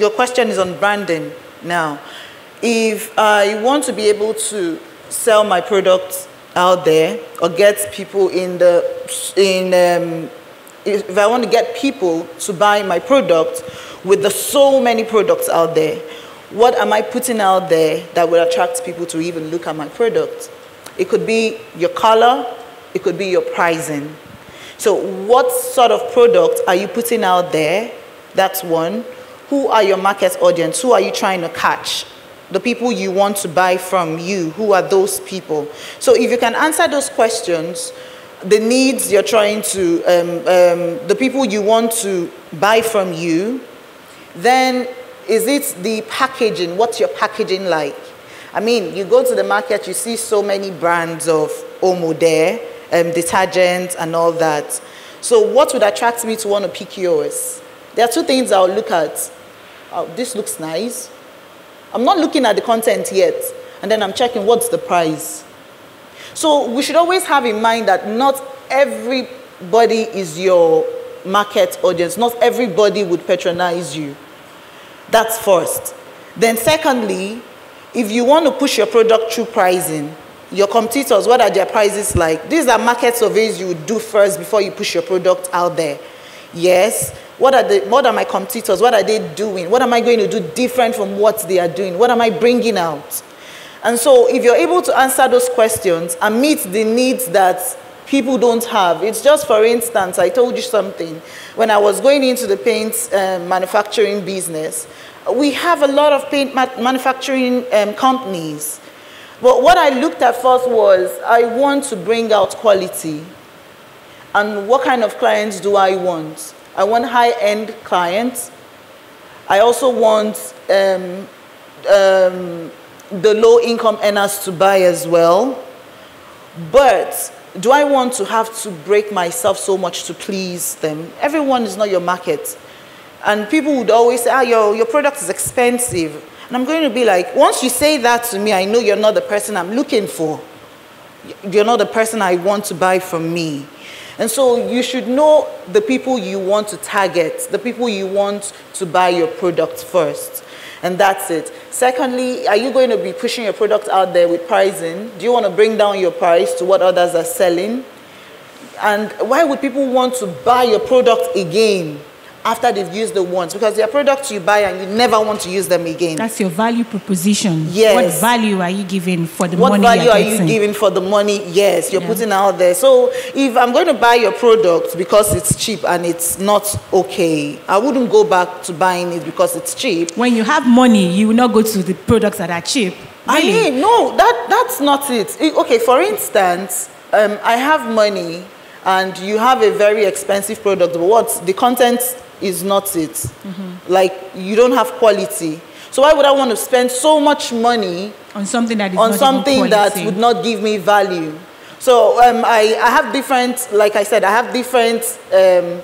your question is on branding now, if I want to be able to sell my product out there, or get people if I want to get people to buy my product with so many products out there, what am I putting out there that will attract people to even look at my product? It could be your color, it could be your pricing. So what sort of product are you putting out there? That's one. Who are your market audience? Who are you trying to catch? The people you want to buy from you, who are those people? So if you can answer those questions, the needs you're trying to, the people you want to buy from you, then is it the packaging? What's your packaging like? I mean, you go to the market, you see so many brands of Omo there, detergents and all that. So what would attract me to want to pick yours? There are two things I'll look at. Oh, this looks nice. I'm not looking at the content yet, and then I'm checking what's the price. So we should always have in mind that not everybody is your market audience. Not everybody would patronize you. That's first. Then secondly, if you want to push your product through pricing, your competitors, what are their prices like? These are market surveys you would do first before you push your product out there. Yes. What are my competitors? What are they doing? What am I going to do different from what they are doing? What am I bringing out? And so if you're able to answer those questions and meet the needs that people don't have, it's just, for instance, I told you something. When I was going into the paint manufacturing business, we have a lot of paint manufacturing companies. But what I looked at first was, I want to bring out quality. And what kind of clients do I want? I want high-end clients. I also want the low-income earners to buy as well. But do I want to have to break myself so much to please them? Everyone is not your market. And people would always say, your product is expensive. And I'm going to be like, once you say that to me, I know you're not the person I'm looking for. You're not the person I want to buy from me. And so you should know the people you want to target, the people you want to buy your product first. And that's it. Secondly, are you going to be pushing your product out there with pricing? Do you want to bring down your price to what others are selling? And why would people want to buy your product again after they've used the once? Because there are products you buy and you never want to use them again. That's your value proposition. Yes. What value are you giving for the money you're getting? What value are you giving for the money? Yes, you're putting out there. So if I'm going to buy your product because it's cheap and it's not okay, I wouldn't go back to buying it because it's cheap. When you have money, you will not go to the products that are cheap. Really? I mean, no, that's not it. Okay, for instance, I have money and you have a very expensive product, but the content is not it. Mm-hmm. Like, you don't have quality. So why would I want to spend so much money on something that is on not something even that quality? would not give me value? So I have different, like I said, I have different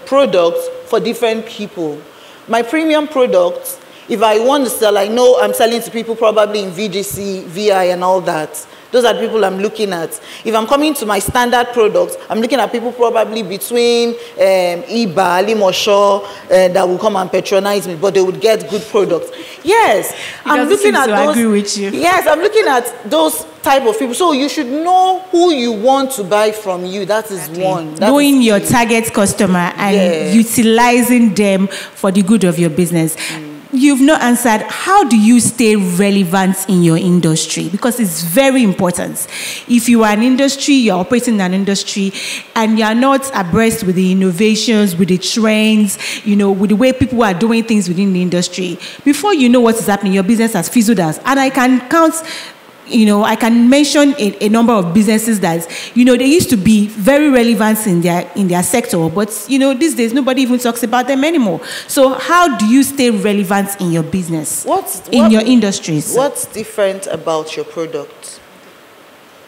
products for different people. My premium products, if I want to sell, I know I'm selling to people probably in VGC, VI and all that. Those are the people I'm looking at. If I'm coming to my standard products, I'm looking at people probably between Iba, Alimosho, that will come and patronize me, but they would get good products. Yes, I'm looking at those. Agree with you. Yes, I'm looking at those type of people. So you should know who you want to buy from you. That is one. Knowing your target customer and utilizing them for the good of your business. You've not answered, how do you stay relevant in your industry? Because it's very important. If you are an industry, you're operating in an industry, and you're not abreast with the innovations, with the trends, with the way people are doing things within the industry, before you know what is happening, your business has fizzled out. And I can count, I can mention a number of businesses that, they used to be very relevant in their sector, but, these days nobody even talks about them anymore. So how do you stay relevant in your business, in your industries? What's different about your product?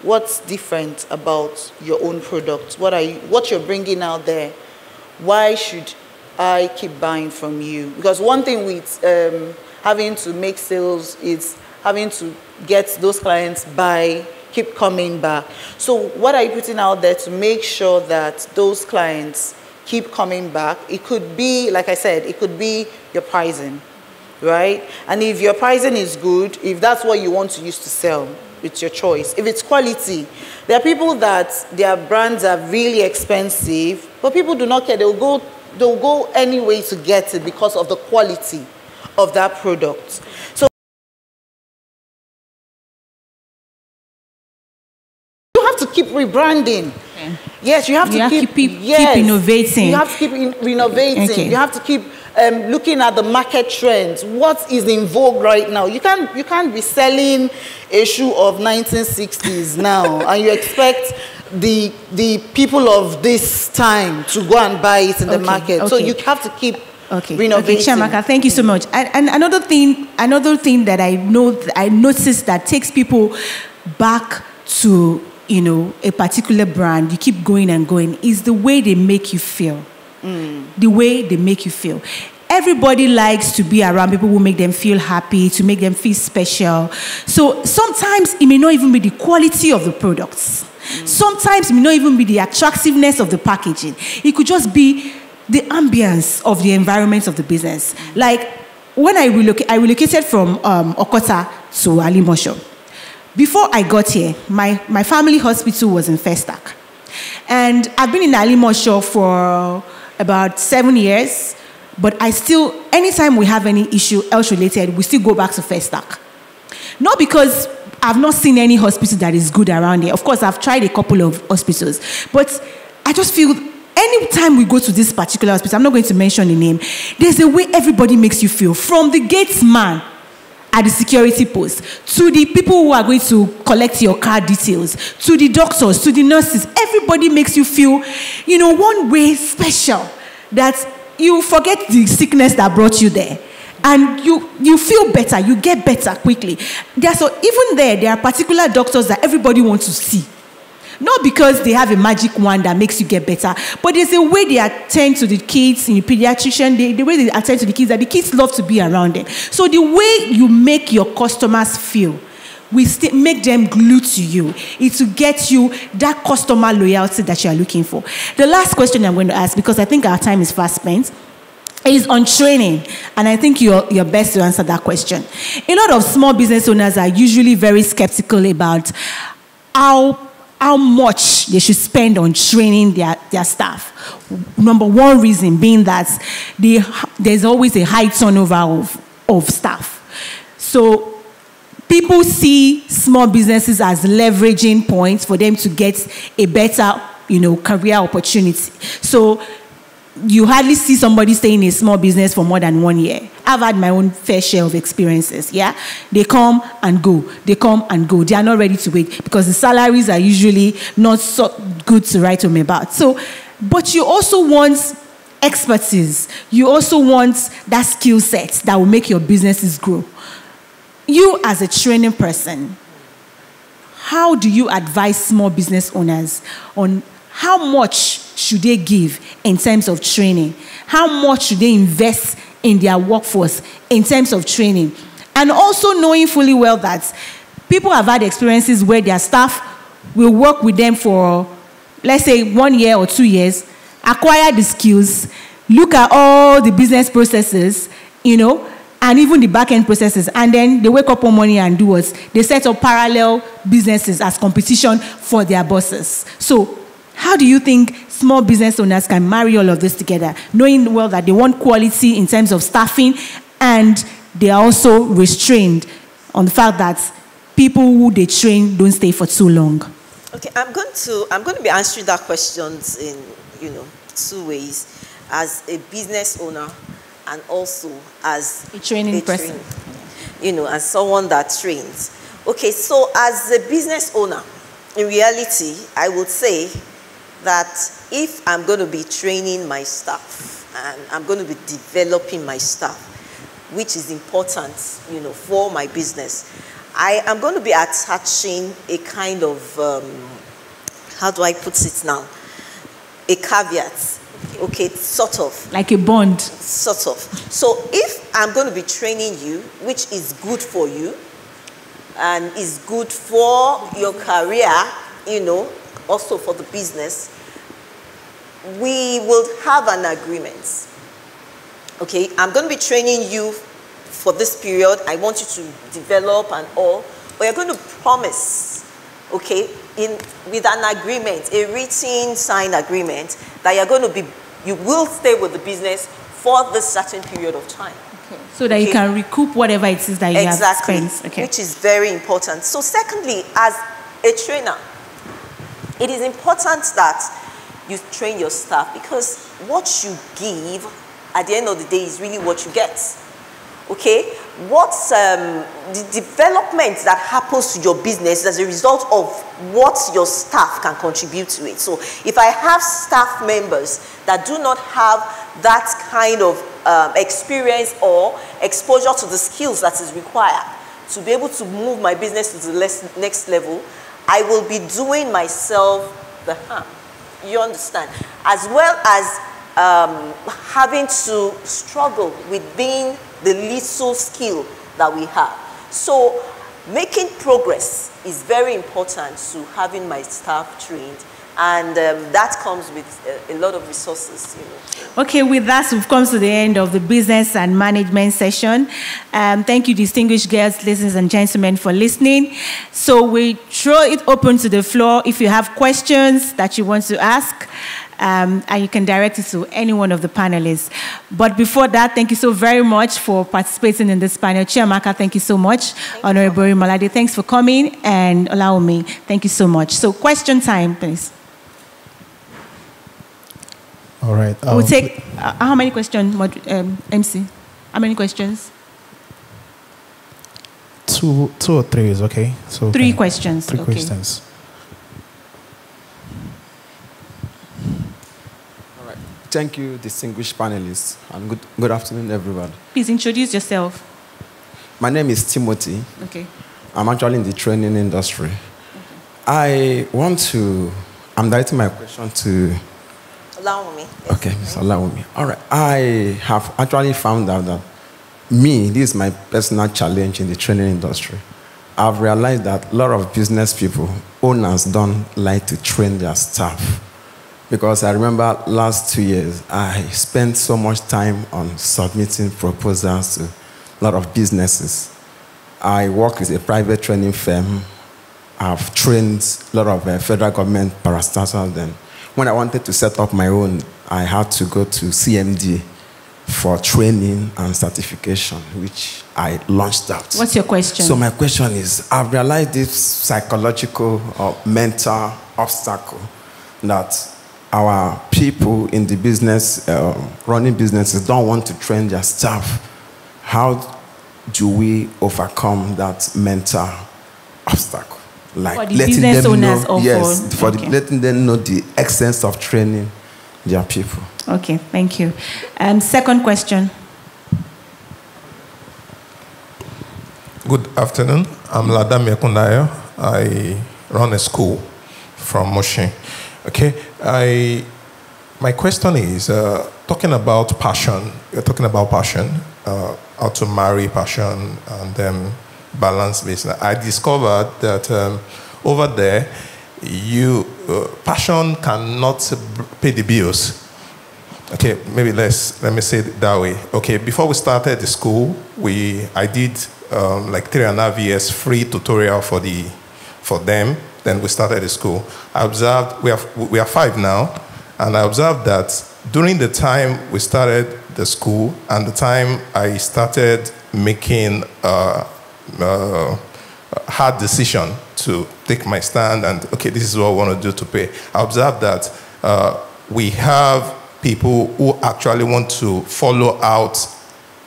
What's different about your own product? What you're bringing out there? Why should I keep buying from you? Because one thing with having to make sales is having to get those clients keep coming back. So what are you putting out there to make sure that those clients keep coming back? It could be, like I said, it could be your pricing, right? And if your pricing is good, if that's what you want to use to sell, it's your choice. If it's quality, there are people that their brands are really expensive, but people do not care. They'll go any way to get it because of the quality of that product. So to keep rebranding. Okay. Yes, you have to keep innovating. You have to keep renovating. Okay. You have to keep looking at the market trends. What is in vogue right now? You can't be selling a shoe of 1960s now and you expect the people of this time to go and buy it in the market. So you have to keep renovating. Okay, Chiamaka, thank you so much. And another thing that I noticed that takes people back to a particular brand, you keep going and going, is the way they make you feel. The way they make you feel. Everybody likes to be around people who make them feel happy, to make them feel special. So sometimes it may not even be the quality of the products. Sometimes it may not even be the attractiveness of the packaging. It could just be the ambience of the environment of the business. Like when I relocated from Okota to Alimosho. Before I got here, my family hospital was in Festac. And I've been in Alimosho for about 7 years, but anytime we have any issue health-related, we still go back to Festac. Not because I've not seen any hospital that is good around here. Of course, I've tried a couple of hospitals, but I just feel anytime we go to this particular hospital, I'm not going to mention the name, there's a way everybody makes you feel, from the gates man at the security post, to the people who are going to collect your card details, to the doctors, to the nurses. Everybody makes you feel, one way special, that you forget the sickness that brought you there. And you feel better, you get better quickly. Even there are particular doctors that everybody wants to see. Not because they have a magic wand that makes you get better, but there's a way they attend to the kids in the pediatrician, the way they attend to the kids, that the kids love to be around them. So the way you make your customers feel, we make them glued to you. It's to get you that customer loyalty that you are looking for. The last question I'm going to ask, because I think our time is fast spent, is on training. And I think you're best to answer that question. A lot of small business owners are usually very skeptical about how much they should spend on training their staff. Number one reason being that there's always a high turnover of staff. So people see small businesses as leveraging points for them to get a better, career opportunity. So you hardly see somebody staying in a small business for more than 1 year. I've had my own fair share of experiences, They come and go. They come and go. They are not ready to wait because the salaries are usually not so good to write home about. So, but you also want expertise. You also want that skill set that will make your businesses grow. you as a training person, how do you advise small business owners on how much should they give in terms of training? How much should they invest in their workforce in terms of training? And also knowing fully well that people have had experiences where their staff will work with them for, let's say, 1 year or 2 years, acquire the skills, look at all the business processes, and even the back-end processes, and then they wake up one morning and do what? They set up parallel businesses as competition for their bosses. So how do you think small business owners can marry all of this together, knowing well that they want quality in terms of staffing, and they are also restrained on the fact that people who they train don't stay for too long? Okay, I'm going to be answering that questions in 2 ways, as a business owner and also as a training person, as someone that trains. Okay, so as a business owner, in reality, I would say that if I'm going to be training my staff and I'm going to be developing my staff, which is important, for my business, I am going to be attaching a kind of, how do I put it now? A caveat. Okay, sort of. Like a bond. Sort of. So if I'm going to be training you, which is good for you, and is good for your career, also for the business, we will have an agreement. Okay, I'm going to be training you for this period. I want you to develop and all, but you're going to promise, okay, with an agreement, a written signed agreement, that you will stay with the business for this certain period of time. Okay. So that you can recoup whatever it is that you have spent. Okay. Which is very important. So secondly, as a trainer, it is important that you train your staff, because what you give at the end of the day is really what you get. Okay, what's the development that happens to your business as a result of what your staff can contribute to it. So if I have staff members that do not have that kind of experience or exposure to the skills that is required to be able to move my business to the next level, I will be doing myself the harm. You understand? As well as having to struggle with being the little skill that we have. So making progress is very important to having my staff trained, and that comes with a lot of resources. Okay, with that, we've come to the end of the business and management session. Thank you, distinguished guests, ladies and gentlemen, for listening. So we throw it open to the floor if you have questions that you want to ask. And you can direct it to any one of the panelists. But before that, thank you so very much for participating in this panel. Chiamaka, thank you so much. Honorable Malade, thanks for coming. And Olaomi, thank you so much. So question time, please. All right. We'll take, how many questions, MC? How many questions? Two or three is okay. So three questions. Three questions. Thank you, distinguished panelists, and good afternoon, everyone. Please introduce yourself. My name is Timothy. Okay. I'm actually in the training industry. Okay. I'm directing my question to... Allow me. Okay, allow me. All right. I have actually found out that this is my personal challenge in the training industry. I've realized that a lot of business people, owners, don't like to train their staff. Because I remember last 2 years, I spent so much time on submitting proposals to a lot of businesses. I work with a private training firm. I've trained a lot of federal government parastatals. Then, when I wanted to set up my own, I had to go to CMD for training and certification, which I launched out. What's your question? So my question is, I've realized this psychological or mental obstacle that our people in the business, running businesses, don't want to train their staff. How do we overcome that mental obstacle? Like letting them know, letting them know the essence of training their people. Okay, thank you. Second question. Good afternoon. I'm Ladam Yakundayo. I run a school from Moshe. Okay. My question is talking about passion. You're talking about passion, how to marry passion and then balance business. I discovered that over there, passion cannot pay the bills. Okay, maybe let me say it that way. Okay, before we started the school, I did like 3.5 years free tutorial for them. Then we started the school. I observed we are 5 now, and I observed that during the time we started the school and the time I started making hard decision to take my stand and okay, this is what I want to do to pay. I observed that we have people who actually want to follow out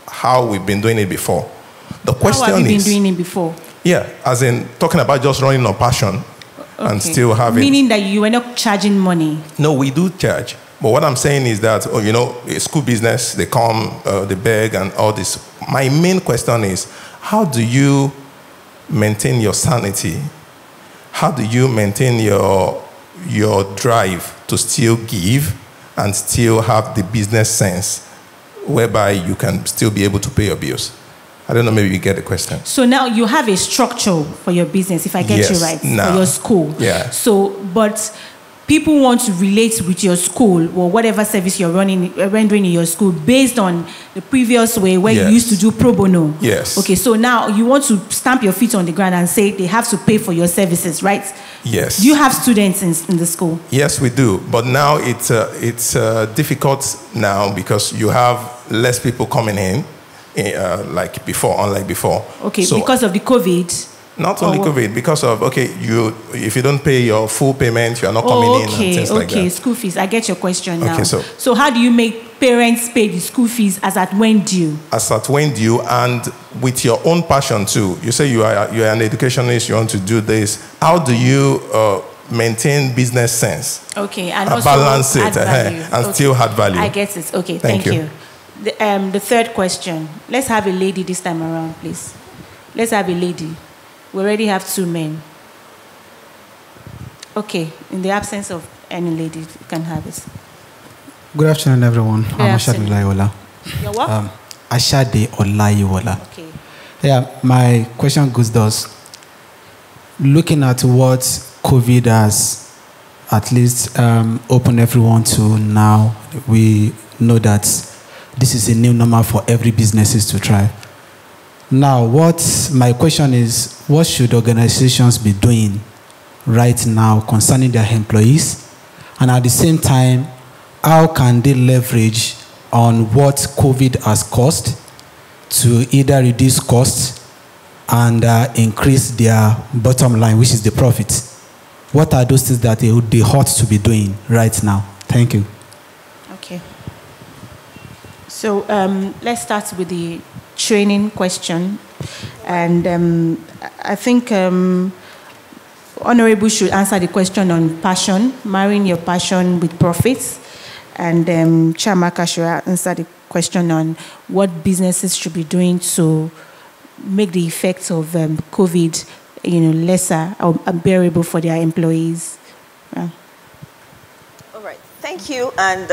how we've been doing it before. The question how have you is, been doing it before? Yeah, as in talking about just running on passion and still having. Meaning that you were not charging money. No, we do charge. But what I'm saying is that, a school business, they come, they beg and all this. My main question is, how do you maintain your sanity? How do you maintain your drive to still give and still have the business sense whereby you can still be able to pay your bills? I don't know, maybe you get the question. So now you have a structure for your business, if I get you right, for your school. Yeah. So, but people want to relate with your school or whatever service you're rendering in your school based on the previous way where you used to do pro bono. Yes. Okay, so now you want to stamp your feet on the ground and say they have to pay for your services, right? Yes. Do you have students in the school? Yes, we do. But now it's difficult now because you have less people coming in, like before, unlike before. Okay, so, because of the COVID. Not only COVID, because of, if you don't pay your full payment, you are not coming in and things like that. Okay, school fees. I get your question now. Okay, so how do you make parents pay the school fees as at when due? As at when due, and with your own passion too. You say you are an educationist, you want to do this. How do you maintain business sense? Okay, and also balance it and still add value? I get it. Okay, thank you. The third question. Let's have a lady this time around, please. Let's have a lady. We already have 2 men. Okay, in the absence of any lady, you can have it. Good afternoon, everyone. I'm Ashade Olayiwola. You're what? Ashade Olayiwola. Okay. Yeah, my question goes thus. Looking at what COVID has at least opened everyone to now, we know that this is a new normal for every businesses to try. Now, my question is, what should organizations be doing right now concerning their employees? And at the same time, how can they leverage on what COVID has caused to either reduce costs and increase their bottom line, which is the profit? What are those things that they would be hot to be doing right now? Thank you. Okay. So let's start with the training question, and I think Honorable should answer the question on passion, marrying your passion with profits, and Chiamaka should answer the question on what businesses should be doing to make the effects of COVID, lesser or unbearable for their employees. Yeah. All right, thank you, and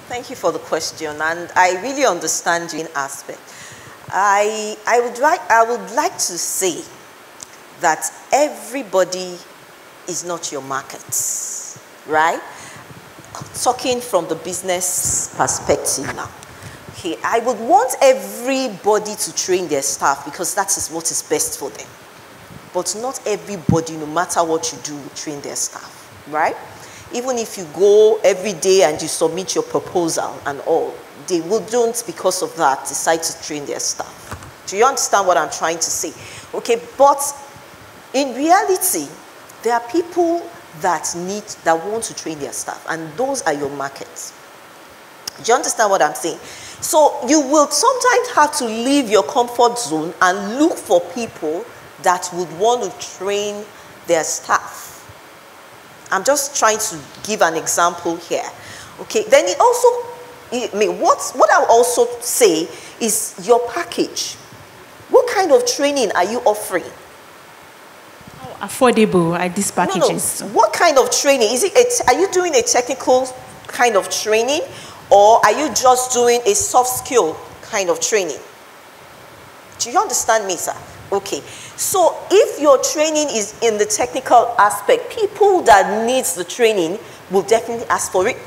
thank you for the question, and I really understand you in aspect. I would like to say that everybody is not your market, right? Talking from the business perspective now. Okay, I would want everybody to train their staff because that is what is best for them. But not everybody, no matter what you do, will train their staff, right? Even if you go every day and you submit your proposal and all, they wouldn't, because of that, decide to train their staff. Do you understand what I'm trying to say? Okay, but in reality, there are people that want to train their staff, and those are your markets. Do you understand what I'm saying? So you will sometimes have to leave your comfort zone and look for people that would want to train their staff. I'm just trying to give an example here. Okay, then it also, what I will also say is your package. What kind of training are you offering? Affordable at these packages. No. What kind of training? Are you doing a technical kind of training, or are you just doing a soft skill kind of training? Do you understand me, sir? Okay. So if your training is in the technical aspect, people that needs the training will definitely ask for it,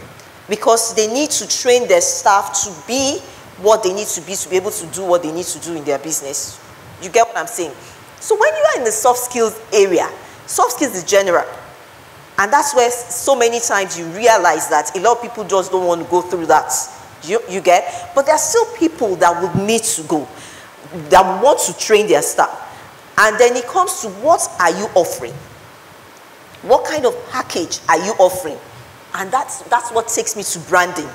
because they need to train their staff to be what they need to be able to do what they need to do in their business. You get what I'm saying? So when you are in the soft skills area, soft skills is general. And that's where so many times you realize that a lot of people just don't want to go through that. You get? But there are still people that would need to go, that want to train their staff. And then it comes to, what are you offering? What kind of package are you offering? And that's what takes me to branding.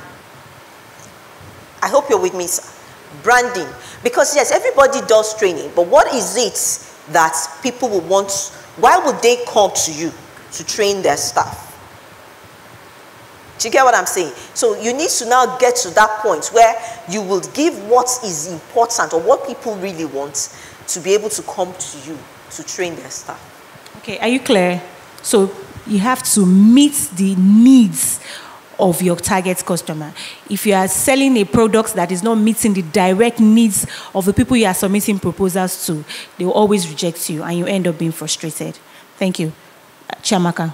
I hope you're with me, sir. Branding. Because yes, everybody does training, but what is it that people will want? Why would they come to you to train their staff? Do you get what I'm saying? So you need to now get to that point where you will give what is important or what people really want to be able to come to you to train their staff. Okay, are you clear? So you have to meet the needs of your target customer. If you are selling a product that is not meeting the direct needs of the people you are submitting proposals to, they will always reject you and you end up being frustrated. Thank you. Chiamaka.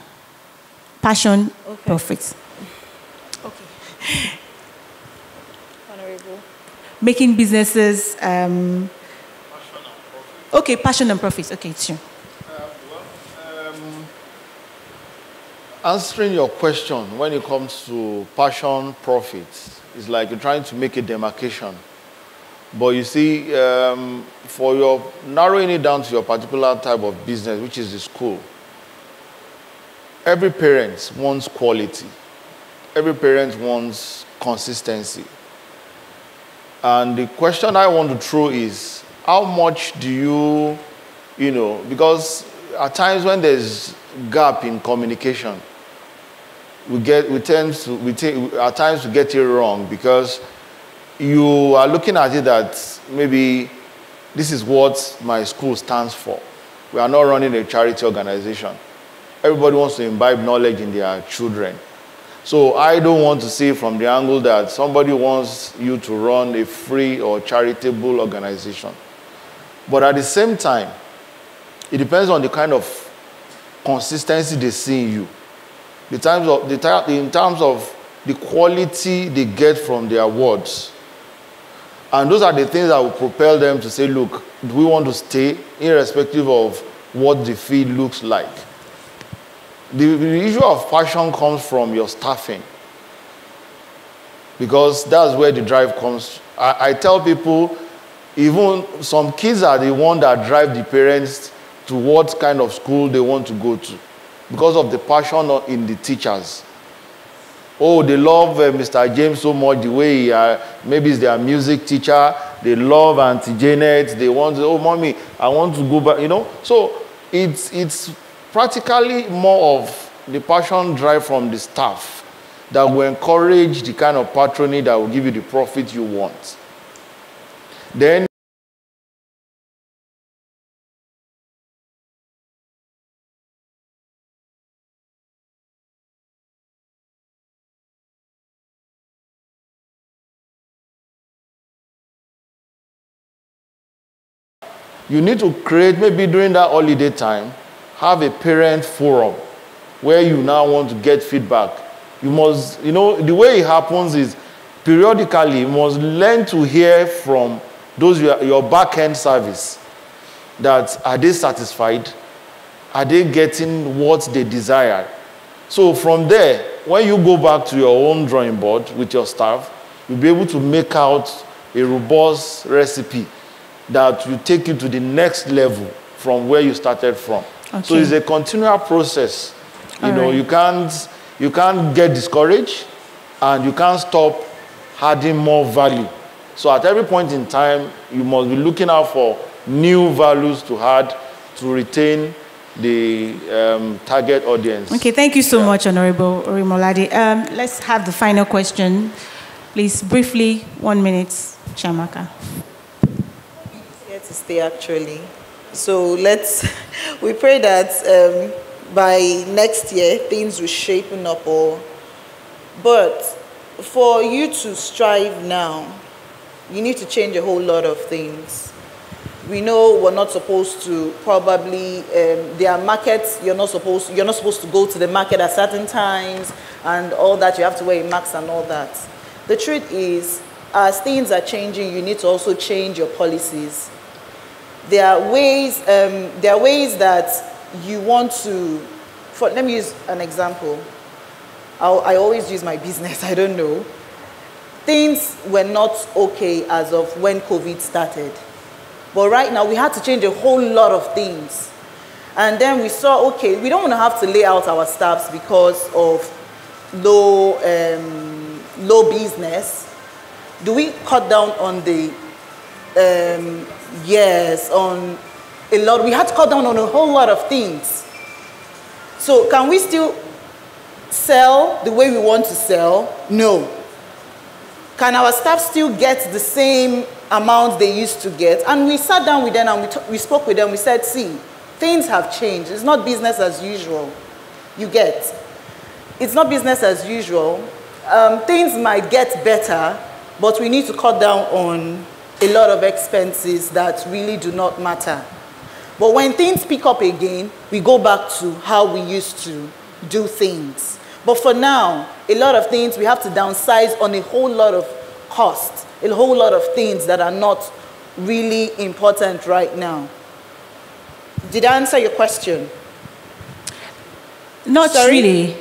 Passion, okay. Profit. Okay. Honorable. Making businesses... okay, passion and profit. Okay, it's you. Answering your question when it comes to passion, profit, is like you're trying to make a demarcation. But you see, for your narrowing it down to your particular type of business, which is the school, every parent wants quality. Every parent wants consistency. And the question I want to throw is, how much do you, because at times when there's gap in communication, we tend to at times to get it wrong, because you are looking at it that maybe this is what my school stands for. We are not running a charity organization. Everybody wants to imbibe knowledge in their children. So I don't want to see from the angle that somebody wants you to run a free or charitable organization. But at the same time, it depends on the kind of consistency they see in you. In terms of the quality they get from their words. And those are the things that will propel them to say, look, do we want to stay, irrespective of what the field looks like? The issue of passion comes from your staffing, because that's where the drive comes. I tell people, even some kids are the ones that drive the parents to what kind of school they want to go to, because of the passion in the teachers. Oh, they love Mr. James so much, the way maybe it's their music teacher. They love Auntie Janet. They want to, oh, mommy, I want to go back, So it's practically more of the passion drive from the staff that will encourage the kind of patronage that will give you the profit you want. Then you need to create, maybe during that holiday time, have a parent forum where you now want to get feedback. You must, the way it happens is periodically you must learn to hear from those your back-end service, that are they satisfied? Are they getting what they desire? So from there, when you go back to your own drawing board with your staff, you'll be able to make out a robust recipe that will take you to the next level from where you started from. Okay. So it's a continual process. You can't get discouraged, and you can't stop adding more value. So at every point in time, you must be looking out for new values to add to retain the target audience. Okay, thank you so much, Honorable Orimolade. Let's have the final question. Please, briefly, 1 minute, Chiamaka. to stay actually. So we pray that by next year things will shapen up. But for you to strive now, you need to change a whole lot of things. We know we're not supposed to probably, there are markets, you're not supposed to go to the market at certain times and all that, you have to wear a mask and all that. The truth is, as things are changing, you need to also change your policies. There are ways that you want to, let me use an example. I always use my business, I don't know. Things were not okay as of when COVID started. But right now, we had to change a whole lot of things. And then we saw, okay, we don't want to have to lay out our staffs because of low business. Do we cut down on the, yes, on a lot? We had to cut down on a whole lot of things. So can we still sell the way we want to sell? No. Can our staff still get the same amount they used to get? And we sat down with them and we spoke with them. We said, see, things have changed. It's not business as usual. You get. It's not business as usual. Things might get better, but we need to cut down on a lot of expenses that really do not matter. But when things pick up again, we go back to how we used to do things. But for now, a lot of things we have to downsize on a whole lot of costs, a whole lot of things that are not really important right now. Did I answer your question? Not really.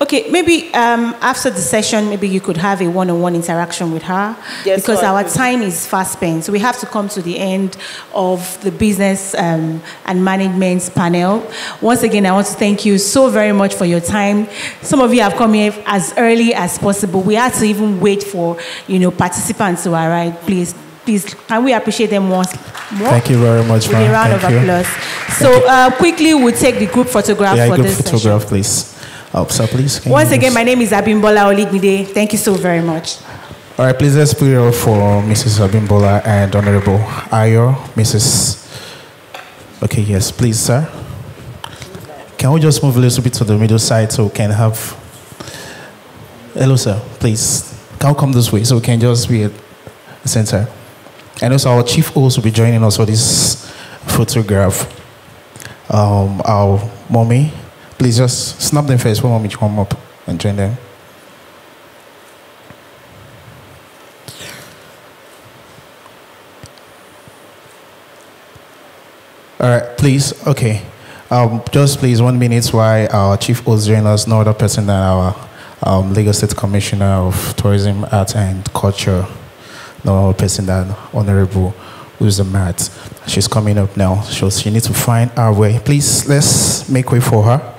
Okay, maybe after the session, maybe you could have a one-on-one interaction with her, yes, because our time is fast spent. So we have to come to the end of the business and management panel. Once again, I want to thank you so very much for your time. Some of you have come here as early as possible. We had to even wait for, participants to arrive. Please, can we appreciate them once more? Thank you very much, with a round of applause. So quickly, we'll take the group photograph for this session. Photograph, please. Sir, please. Once again, my name is Abimbola Olignide. Thank you so very much. All right, please let's put it up for Mrs. Abimbola and Honorable Ayo, Mrs. Okay, yes, please, sir. Can we just move a little bit to the middle side so we can have... Hello, sir, please. Can we come this way so we can just be at the center? And also our chief host will be joining us for this photograph. Our mommy. Please just snap them first. We want me to come up and join them. All right, please. Okay. Just please 1 minute while our chief host join us. No other person than our Lagos State Commissioner of Tourism, Art and Culture. No other person than Honorable Uzamat. She's coming up now. So she needs to find our way. Please, let's make way for her.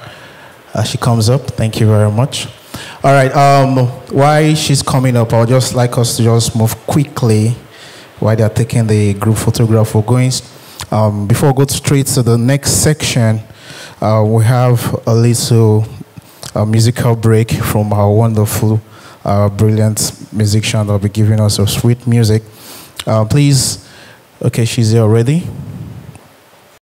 She comes up. Thank you very much. All right. While she's coming up, I would just like us to just move quickly while they're taking the group photograph. We're going, before we go straight to the next section, we have a little musical break from our wonderful, brilliant musician that will be giving us some sweet music. Please, okay, she's here already.